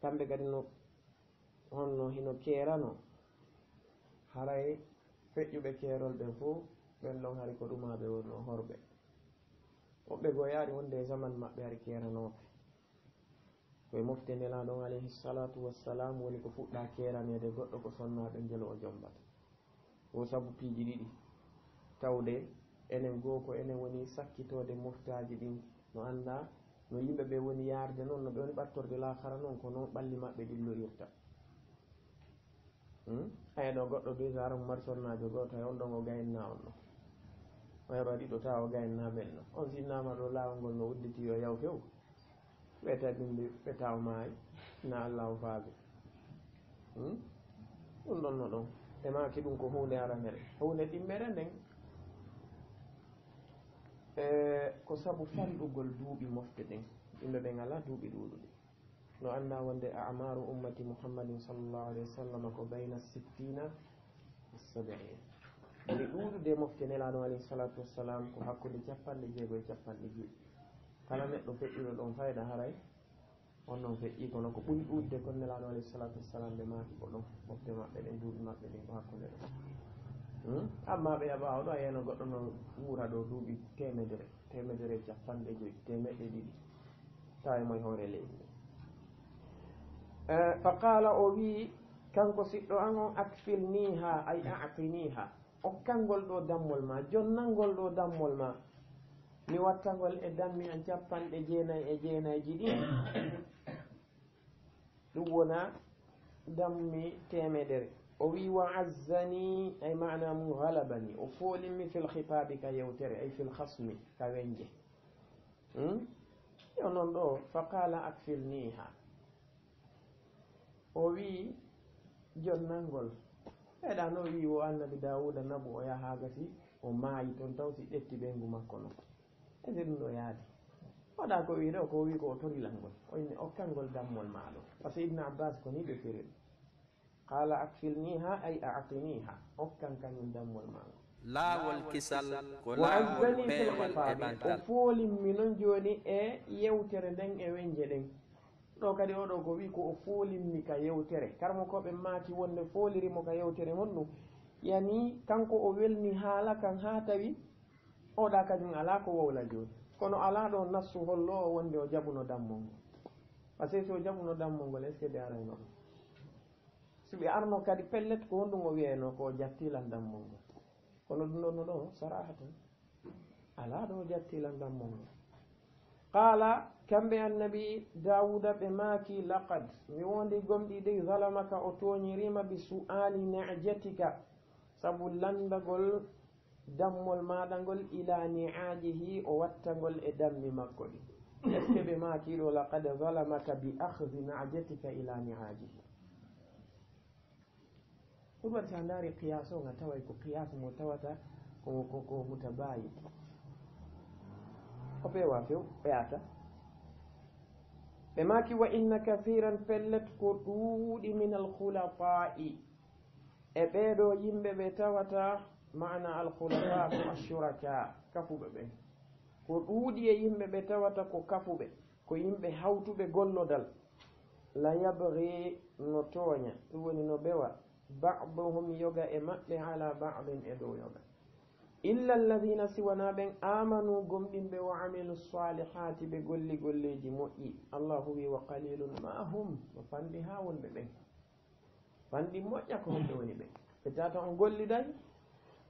B: kamɓe kadi no honno hino keerano haray feƴƴuɓe keerol ɓe fo ɓen ɗon hari ko ɗumaɓe wonno horɓe woɓɓe go yaari wonde zaman maɓɓe hari keeranoɓe koye mofte nelaɗon alayhi salatu wassalam woni ko fuɗɗa keeranede goɗɗo ko sonnaɓe ngel o jombata o sabu piiji ɗiɗi tawde enen goo ko enen woni sakkitode moftaji ɗin no anda no yimɓeɓe woni yarde noon no ɓe woni ɓattorde laakara noon ko noon ɓalli maɓɓe ɗilloyirta ɗo goɗɗo déjà ara mo mari sonnajo goto hay on ɗon o gaynna on ɗo o heɓa ɗiɗo tawa o gaynna ɓen ɗo on sinnama ɗo laawol ngol no udditi yo yaw few ɓeta ɗumde ɓe taw maayi na Allah o faabi ɗum ɗon no ɗon e maki ɗum ko hunde aranere hunde ɗimmere nden ko sabu fanɗugol duuɓi mofte ɗen yimɓe ɓe ngala duuɓi ɗuɗuɗi no anda wonde amaru ummati muhammadin sallllahu alayhi wa sallam ko bayna 60 e 70 ɓuri ɗuɗude mofte nelaɗo alayhi salatu wassalam ko hakkude 60 e 50 kala neɗɗo feƴƴuɗo ɗon fayda haray on noon feƴƴi kono ko ɓuri ɗudde kon nelaɗo alayhi salatu wassalam ɓe maaki ko ɗon mofte maɓɓe ɗen duuɓi maɓɓe ɗin ko hakkude ɗon amma ɓe yaɓa oɗo a yiyano goɗɗo no wuura ɗo duuɓi temedere 50 temeɗɗe ɗiɗi tawi moye hoore leydi fa qala o wi kanko siɗɗo an o akfilniha ay a'tiniha o kangol ɗo dammol ma jonnangol ɗo dammol ma mi wattagol e dammi an 99 ji ɗi ɗum wona dammi temedere o wi wa azzani ay mana mum galabani o foolinmi fil khitabi ka yewtere ay fil khasmi ka wenje yo noon ɗo fa qala akfilniha o wi jonnangol ɓeɗano wi o annabi Dawuda nabu o yaha gasi o maayi toon taw si ƴetti ɓengu makko no e nde ɗum ɗo yaadi waɗa ko wi ɗo ko wi ko o torilal ngol o inni okkangol dammol maɗo par ce que Ibn Abbas ko ni ɓe firil qala akfilniha ay a'tiniha okkan kañum dammol maɗo
A: laawol kisal ko
B: wa
A: laawol
B: azzani fil
A: peewal e
B: khifabi o
A: ɓantal
B: foolimmi noon joni e yewtere nden e wenje ɗen ɗo kadi oɗo ko wi ko o foolimmi ka yewtere karmo koɓe maaki wonde foolirimo ka yewtere honɗum yani kanko o welni haala kan ha tawi oɗa kañum ala ko wowla joni kono ala ɗo nassu hollo o wonde o jaɓuno dammol ngol par ce que so jaɓuno dammol ngol est ce que ɓe arayno ɗum so ɓe arno kadi pellet ko honɗum o wiyayno ko jattilan dammol ngol kono ɗum ɗo no ɗo sarahatan ala ɗo jattilan dammol ngol qala kamɓe annabi Dawuda ɓe maaki laqad mi wondi gomɗi ɗi zalamaka o toñirima bi su'ali ni'jatika sabu landagol dammol maɗa ngol ila ni'ajihi o wattagol e dammi makko ɗi est ce que ɓe maakiɗo laqad zalamaka bi akhdi ni'jatika ila ni'ajihi ɗum waɗi sa ndaari qiyas o nga taway ko qiyas mo tawata ko mutabayit o ɓeewa few ɓeyata ɓe maaki wa inna kathiran pellet ko ɗuuɗi min alkhulafa'i e ɓeeɗo yimɓe ɓe tawata mana alkhulafa ko ashuraka kafuɓe ɓen ko ɗuuɗi e yimɓe ɓe tawata ko kafuɓe ko yimɓe hawtuɓe gollodal la yabghi no tooña ɗum woni no ɓewa ba'duhum yoga e maɓɓe ala ba'din e dow yoga illa alladhina siwana ɓen amanu gomɗinɓe wa amilu salihati ɓe golli golleji moƴƴi allahu wi wa qalilun ma hum no fandi ha wonɓe ɓen fandi moƴƴa ko homɓe woni ɓen ɓe tata on golliday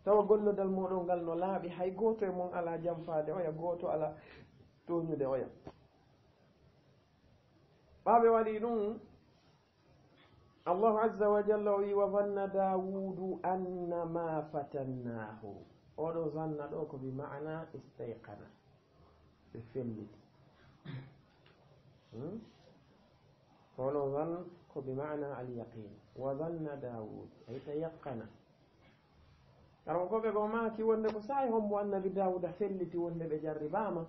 B: tawa gollodal moɗon ngal no laaɓi hay goto e mon ala jamfade oya goto ala toñude oya ɓaɓe waɗi ɗum allahu azza wa jalla o wi wa zanna dawudu annama fatannahu oɗo zanna ɗo ko bi ma'ana istayqana ɓe felliti oɗo zan ko bi ma'ana alyaqin wa zanna dawud ay tayaqqana kara ko ɓe go maaki wonde ko sahi hombo annabi dawuda felliti wonde ɓe jarribama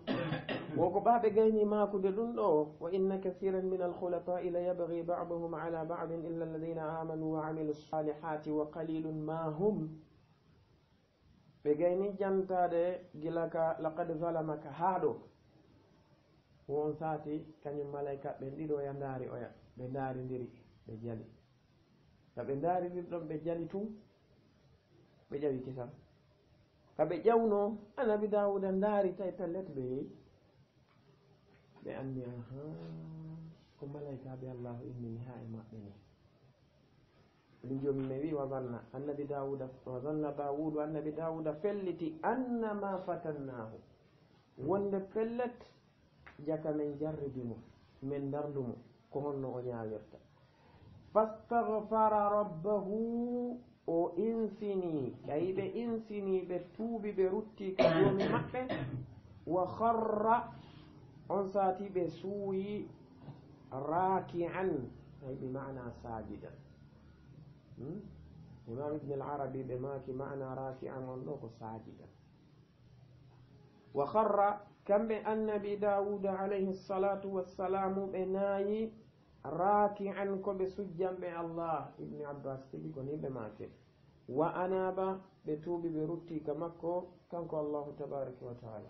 B: woko ɓaɓe gayni makude ɗum ɗo wa inna kathiran min alkhulafa'i la yabghi ba'duhum ala ba'din illa alladhina amanu wa amilu salihati wa qalilun ma hum ɓe gayni jantade gila ka laqad zalamaka haɗo won saati kañum malaika ɓen ɗiɗo ya ndaari oya ɓe ndaaridiri ɓe jali ka ɓe ndaaridiri ɗon ɓe jali tum ɓe ƴawi kisal ka ɓe ƴawno annabi dawuda ndaari tawi pellet ɓe yeeyi ɓe anndi aha ko malaikaɓe allahu innini ha e maɓɓe ni ɗum joni mi wi wa zanna annabi dawuda wa zanna dawudu annabi dawuda felliti annama fatannahu wonde pellet jaka men jarribimo min dardumo ko honno o ñawirta fastaghfara rabbahu o insini ay ɓe insini ɓe tuubi ɓe rutti ka joomi maɓɓe wa kharra on saati ɓe suuyi raki'an ay bi ma'na sajidan imam ibn al-arabi ɓe maaki ma'na raki'an on ɗo ko sajidan wa kharra kamɓe annabi dawuda alayhi salatu wassalamu ɓe naayi raki'an ko ɓe sujjanɓe allah ibni abbas tigi ko ni ɓe maake wa anaba ɓe tuubi ɓe rutti ka makko kanko allahu tabaraka wa taala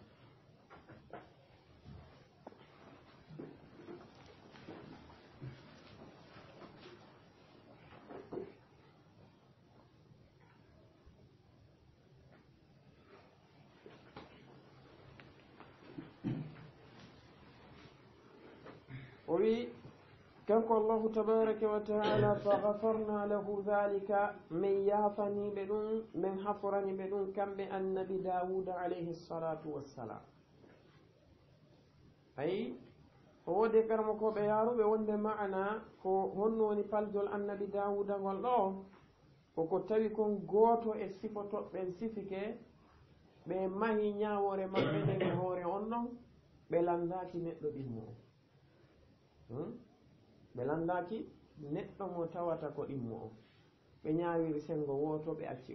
B: وي كنكو الله تبارك وتعالى فغفرنا له ذلك من يافني بدون من حفرني بدون كم بأن داود عليه الصلاة والسلام أي هو ذكر مكو بيارو بوند معنا كو هنوني فالجول النبي داود والله وكو تاويكم غوتو e sifoto ɓen sifike ɓe mahi ñawore maɓɓe nden hoore on ɗon ɓe landaki neɗɗo ɗimmo ɓe landaki neɗɗo mo tawata ko ɗimmo o ɓe ñaawiri sengo woto ɓe acci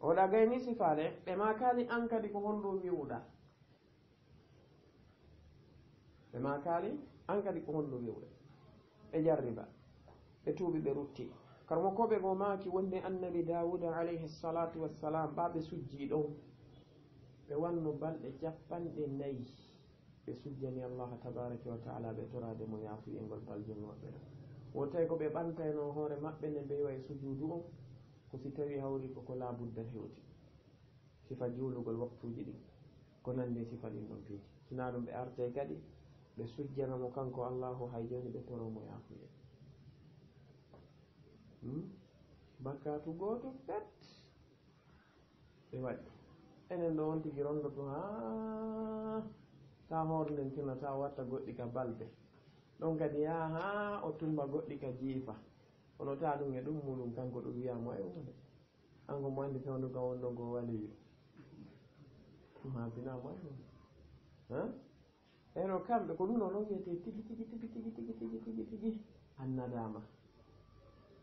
B: oɗa gayni sifade ɓe ma kaali an kadi ko honɗum wiwɗa ɓe ma kaali an kadi ko honɗum wiwɗa ɓe jarriba ɓe tuuɓi ɓe rutti karmo koɓe go maaki wonde annabi dawuda alayhi salatu wassalam ɓa ɓe sujji ɗon ɓe wanno balɗe 4 ɓe sujjani allah tabaraka wa taala ɓe torade mo yaafuyi e ngol baljol maɓɓe wo tawi ko ɓe ɓantayno hoore maɓɓe nde ɓe wayi sujudu on ko si tawi hawri koko laabudda hewti sifa juulugol waktuji ɗi ko nande sifa ɗin ɗon piiji sina ɗum ɓe arte kadi ɓe sujjanamo kanko allahu hay joni ɓe toromo yaafuye bakkatu gooto fet ɓe waɗi enen ɗo on tigi rondoto ha ta hoore nden tinata o watta goɗɗi ka balde ɗon kadi yaha ha o tumba goɗɗi ka jiifa kono ta ɗum e ɗum muɗum kanko ɗum wiyamo e hunde hanko mo andi tawdu kam wonɗo go waliyo mabinamo e hunde eno kamɓe ko ɗum noon wiyete tigi annadama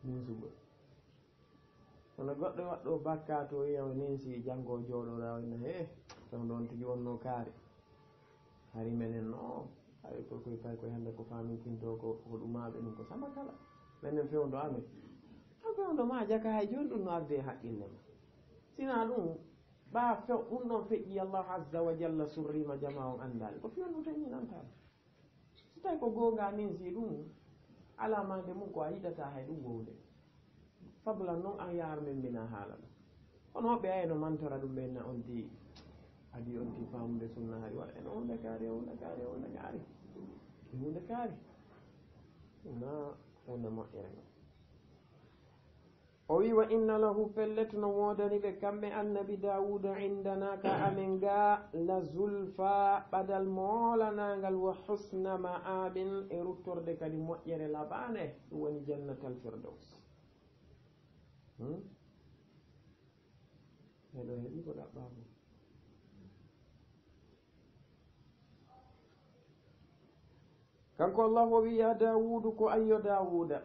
B: ninsugol kono goɗɗo waɗɗo bakka to yiya o ninsi janggo jooɗoɗa wayno taw ɗon tigi wonno kaari hari menen no hay koye pay koye hande ko famintinto ko ɗumaɓe ɗum ko sama kala minen fewdo amen an fewdo ma jaka hay joni ɗum no arde e haqqille ma sina ɗum ɓa few ɗum ɗon feƴƴi allahu azza wa jalla surrima jama on andali ko fewdu feññinantama so tawi ko gonga ninsi ɗum alamade mum ko a yiɗata hay ɗum wowde fablan noon an yaar men mbina haala ɗum kono hoɓɓe ayno mantora ɗum ɓenna on di adi on ti famude sunna hari waɗa eno hunde kaari hunde kaari na hunde moƴƴere ngo o wi wa inna lahu pellet no wodani ɓe kamɓe annabi dawuda indana ka amen ga la zulfa ɓadal moolanagal wa husna ma'abin e ruttorde kadi moƴƴere laɓane ɗum woni jannatal firdaus eɗo heeɓi ko ɗaɓɓamo kanko allah o wi ya dawudu ko ayyo dawuda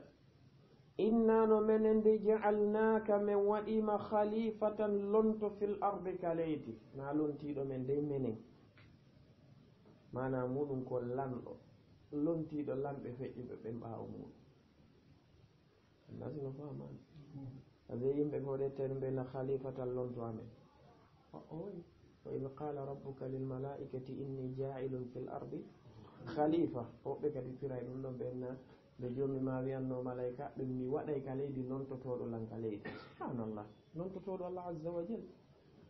B: inna no menen de ja'alnaka men waɗima khalifatan lonto fil ardi ka leydi na lontiɗo men de menen mana muɗum ko lanɗo lontiɗo lamɓe feƴƴuɓe ɓen ɓawo muɗum nasino famani ade yimɓe goɗete ɗum ɓena khalifatan lonto amen oyi wa id qala rabbuka lil malaikati inni ja'ilun fil ardi khalifa woɓɓe kadi piray ɗum ɗon ɓenna nde jomum ma wiyanno malayika ɗum mi waɗay ka leydi lontotoɗo lan ka leydi subhanallah lontotoɗo allah azza wa jal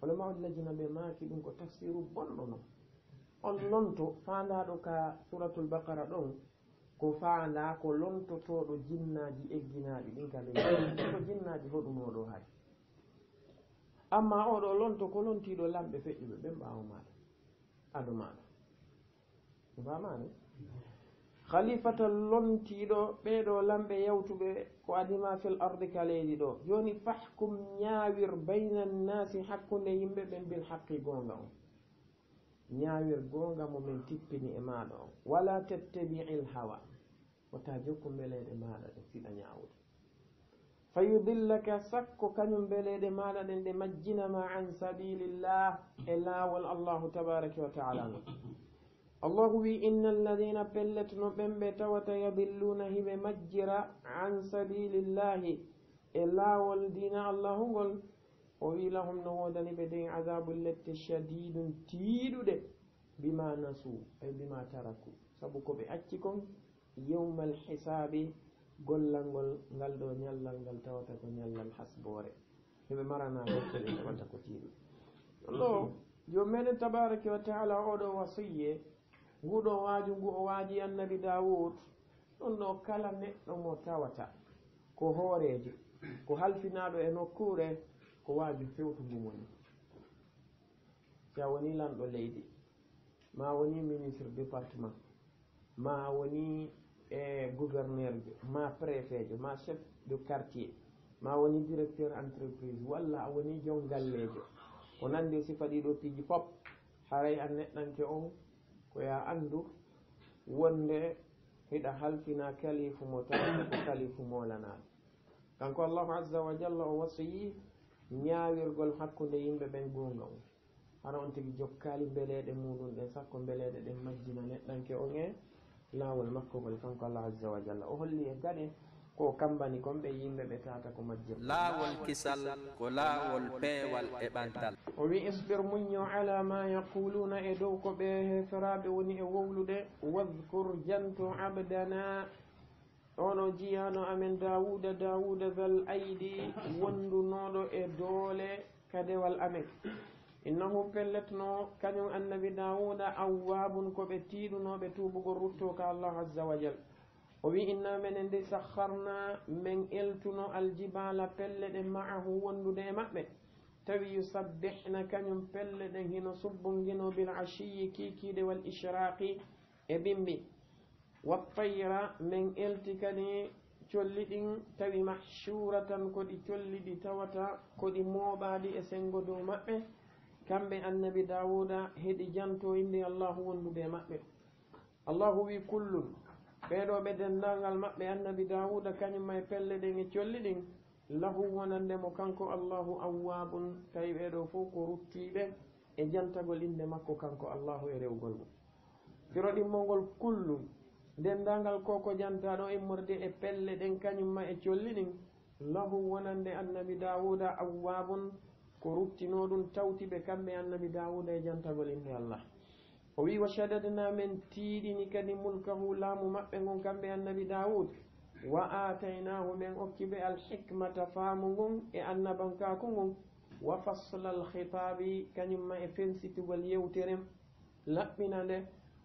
B: ulama ul lajina ɓe maaki ɗum ko tafsiru bonɗo noon on lonto fandaɗo ka suratul baqara ɗon ko faanda ko lontotoɗo jinnaji egginaɗi ɗin ka leydi ko jinnaji hoɗunoɗo hay amma oɗo lonto ko lontiɗo lamɓe feƴƴuɓe ɓen ɓawo maɗa ado maɗa famani khalifata lontiɗo ɓeɗo lamɓe yawtuɓe ko adima fil ardi ka leydi ɗo joni fahkum ñawir bayna nnasi hakkude yimɓe ɓen bil haqqi gonga on ñawir gonga momin tippini e maɗa o wala tattabi'il hawa wota jokku mbeleɗe maɗa ɗe fiɗa ñawude fa yudillaka sakko kañum mbeleɗe maɗa ɗen ɗe majjinama an sabilillah e lawol allahu tabaraka wa taala no allahu wi inna alladina pelletno ɓenɓe tawata yadilluna hiɓe majjira an sabilillahi e laawol dina allahu ngol o wi lahum no wodani ɓe den adabu lette shadidum tiiɗuɗe bima nasu ay bima taraku saabu koɓe acci kon yewmal hisabi gollal ngol ngal ɗo ñallal ngal tawata ko ñallal hasbore heɓe marana deftere tawata ko tiiɗuɗe ɗo joni meɗen tabaraka wa taala oɗo wasiye nguɗo waaju ngu o waaji annabi dawud ɗum ɗo kala neɗɗo mo tawata ko hoorejo ko halfinaɗo e nokkure ko waaju fewtu ngu woni si a woni lanɗo leydi ma woni ministre département ma woni gouverneur jo ma préfet jo ma chef de quartier ma woni directeur entreprise walla a woni joom gallejo ko nandi sifa ɗiɗo piiji fop haray an neɗɗanke on ko ya andu wonde hiɗa halfina kalifu mo tawata ko kalifu molanaɗo kanko allahu azza wa jalla o wasiyi ñaawirgol hakkude yimɓe ɓen gonga on hara on tigi jokkali beleɗe muɗum ɗen sakko beleɗe ɗen majjina neɗɗanke on e laawol makkogol kanko allah azza wa jalla o holli e gaɗe ko kambani kon ɓe yimɓe ɓe tata ko majjir
A: laawol kisal ko laawol peewal e ɓantal
B: o wi isbir muñño ala ma yaquluna e dow ko ɓe heferaɓe woni e wowlude wadkur janto abdana ono jiyano amen dawuda zal aydi wondunoɗo e doole kadewal amen innahu pelletno kañum annabi dawuda awwabun koɓe tiiɗunoɓe tuubugo rutto ka allah azza wa jal o wi inna menen nde sakharna men eltuno aljibala pelle ɗe maahu wondude e maɓɓe tawi yusabbihna kañum pelle ɗen hino subbungino bil ashiyi kikiɗe wal ishraqi e bimbi wattayra men elti kadi colli ɗin tawi mahshuratan koɗi colli ɗi tawata koɗi mooɓaɗi e sengo dow maɓɓe kamɓe annabi dawuda heɗi janto inde allahu wondude e maɓɓe allahu wi kullun ɓeɗo ɓe dendagal maɓɓe annabi dawuda kañumma e pelle ɗen e colli ɗin lahu wonandemo kanko allahu awwabun tawi ɓeɗo fof ko ruttiɓe e jantagol inde makko kanko allahu e rewgol mum siro ɗimmolngol kullun dendagal koko jantaɗo immorde e pelle ɗen kañumma e colli ɗin lahu wonande annabi dawuda awwabun ko ruttino ɗum tawtiɓe kamɓe annabi dawuda e jantagol inde allah o wi wa shadadna men tiiɗini kadi mulkahu laamu maɓɓe ngon kamɓe annabi dawud wa ataynahu men okkiɓe alhikmata faamu ngun e annabankaku ngun wa fasla alkhitabi kañumma e fensitugol yewterem laɓɓina nde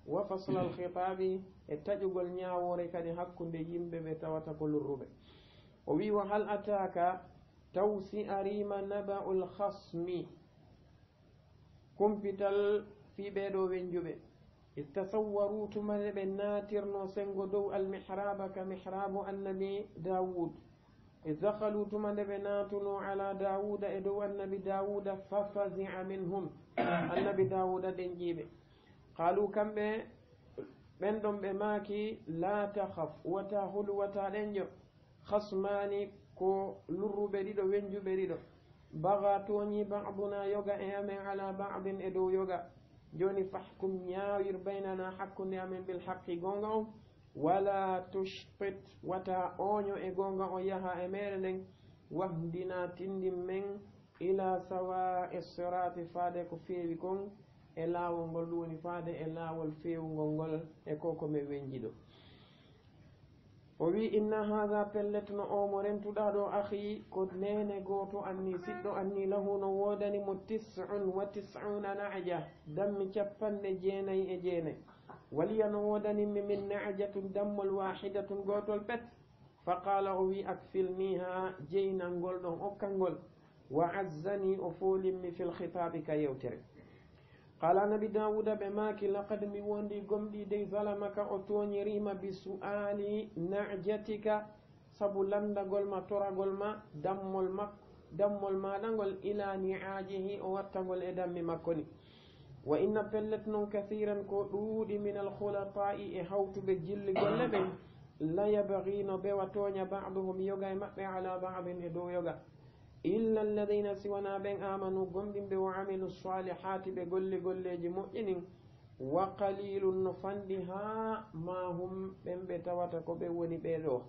B: wa fasla alkhitabi e taƴugol ñawore kadi hakkude yimɓe ɓe tawata ko lurruɓe o wi wa hal ataka taw si arima naba'ul khasmi kumpital fi ɓeɗo wenjuɓe istasawwaru tumane ɓe natirno sengo dow almihraba ka mihrabu annabi dawud idakhalu tumande ɓe natuno ala dawuda e dow annabi dawuda fafazi'a minhum annabi dawuda ɗen ƴiɓe qalu kamɓe ɓen ɗon ɓe maaki la takhaf wata hulu wata ɗenjo khasmani ko lurruɓe ɗiɗo wenjuɓe ɗiɗo baga toñi ba'duna yoga e amen ala ba'din e dow yoga joni fahkum ñawir baynana hakkude amen bil haqqi gonga on wala tushtit wata oño e gonga o yaha e meɗe nden wahdina tindin men ila sawa e sirati faade ko feewi kon e laawol ngol ɗum woni faade e laawol feewugol ngol e koko min wenjiɗo o wi inna hada pelletno omo rentuɗa ɗo ahi ko nene goto anni siɗɗo anni lahu no wodani mo 99 na'ja dammi 99 waliya no wodanimmi min na'jatun dammol wahidatun gotol pet fa qala o wi akfilniha jeynal ngol ɗon okkal ngol wa azzani o folimmi fil khitabi ka yewtere qala nabi dawuda ɓe maaki laqad mi wondi gomɗi dey zalamaka o toñirima bi su'ali na'jatika sabu landagol ma toragol ma dammol maɗa ngol ila ni'ajihi o wattagol e dammi makko ni wa inna pellet noon kathiran ko ɗuuɗi min alkhulata'i e hawtuɓe jilli golle ɓen la yabghino ɓewa toña ba'duhum yoga e maɓɓe ala ba'din e dow yoga illa alladina siwana ɓen amanu gomɗinɓe wa amilu salihati ɓe golleji moƴƴinin wa qalilun no fandi ha ma hum ɓen ɓe tawata ko ɓe woni ɓeɗo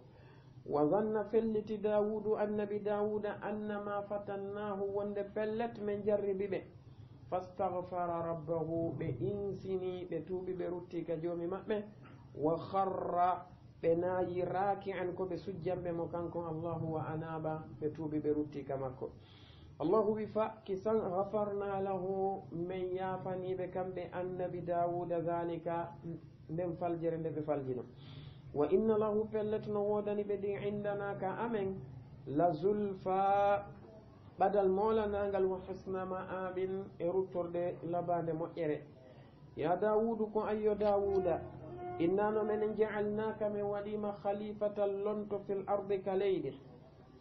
B: wa zanna felliti dawudu annabi dawuda annama fatannahu wonde pellet men jarribi ɓe fastaghfara rabbahu ɓe insini ɓe tuuɓi ɓe rutti ka joomi maɓɓe wa kharra ɓe naayi raki'an ko ɓe sujjanɓe mo kanko allahu wa anaba ɓe tuuɓi ɓe rutti ka makko allahu wi fa kisan ghafarna lahu min yafaniɓe kamɓe annabi dawuda dhalika nden faljere nde ɓe faljino wa inna lahu pellet no wodani ɓe ɗi indana ka amen la zulfa ɓadal molanagal wa husna ma'abin e ruttorde labade moƴƴere ya dawudu ko ayyo dawuda innano menen ja'alnaka min waɗima khalifatan lonto fil ardi ka leydi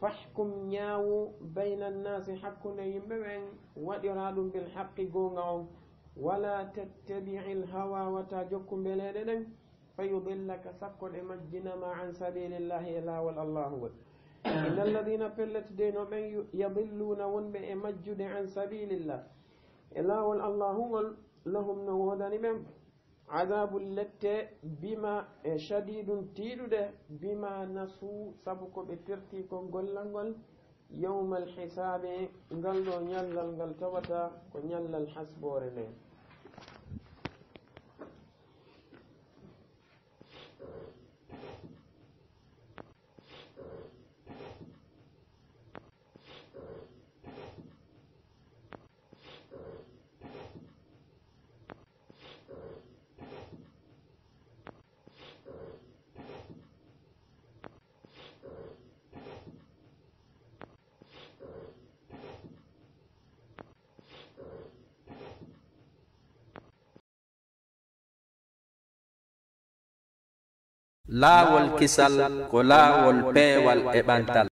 B: fahkum ñaawu bayna annasi hakkunde yimɓe ɓen waɗira ɗum bil haqqi gonga on wala tattabi'i l hawa wata jokku mbeleɗe ɗen فيضلك سكر مجنما عن سبيل الله إلا والله إن الذين فلت دين من يضلون ونبئ مجد عن سبيل الله إلا والله لهم نودان من عذاب لت بما شديد تيدد بما نسوا سبق بترتي كونغول يوم الحساب غلو نيالال غل توتا كو نيالال حسبورني
A: laawol kisal ko laawol peewal e ɓantal.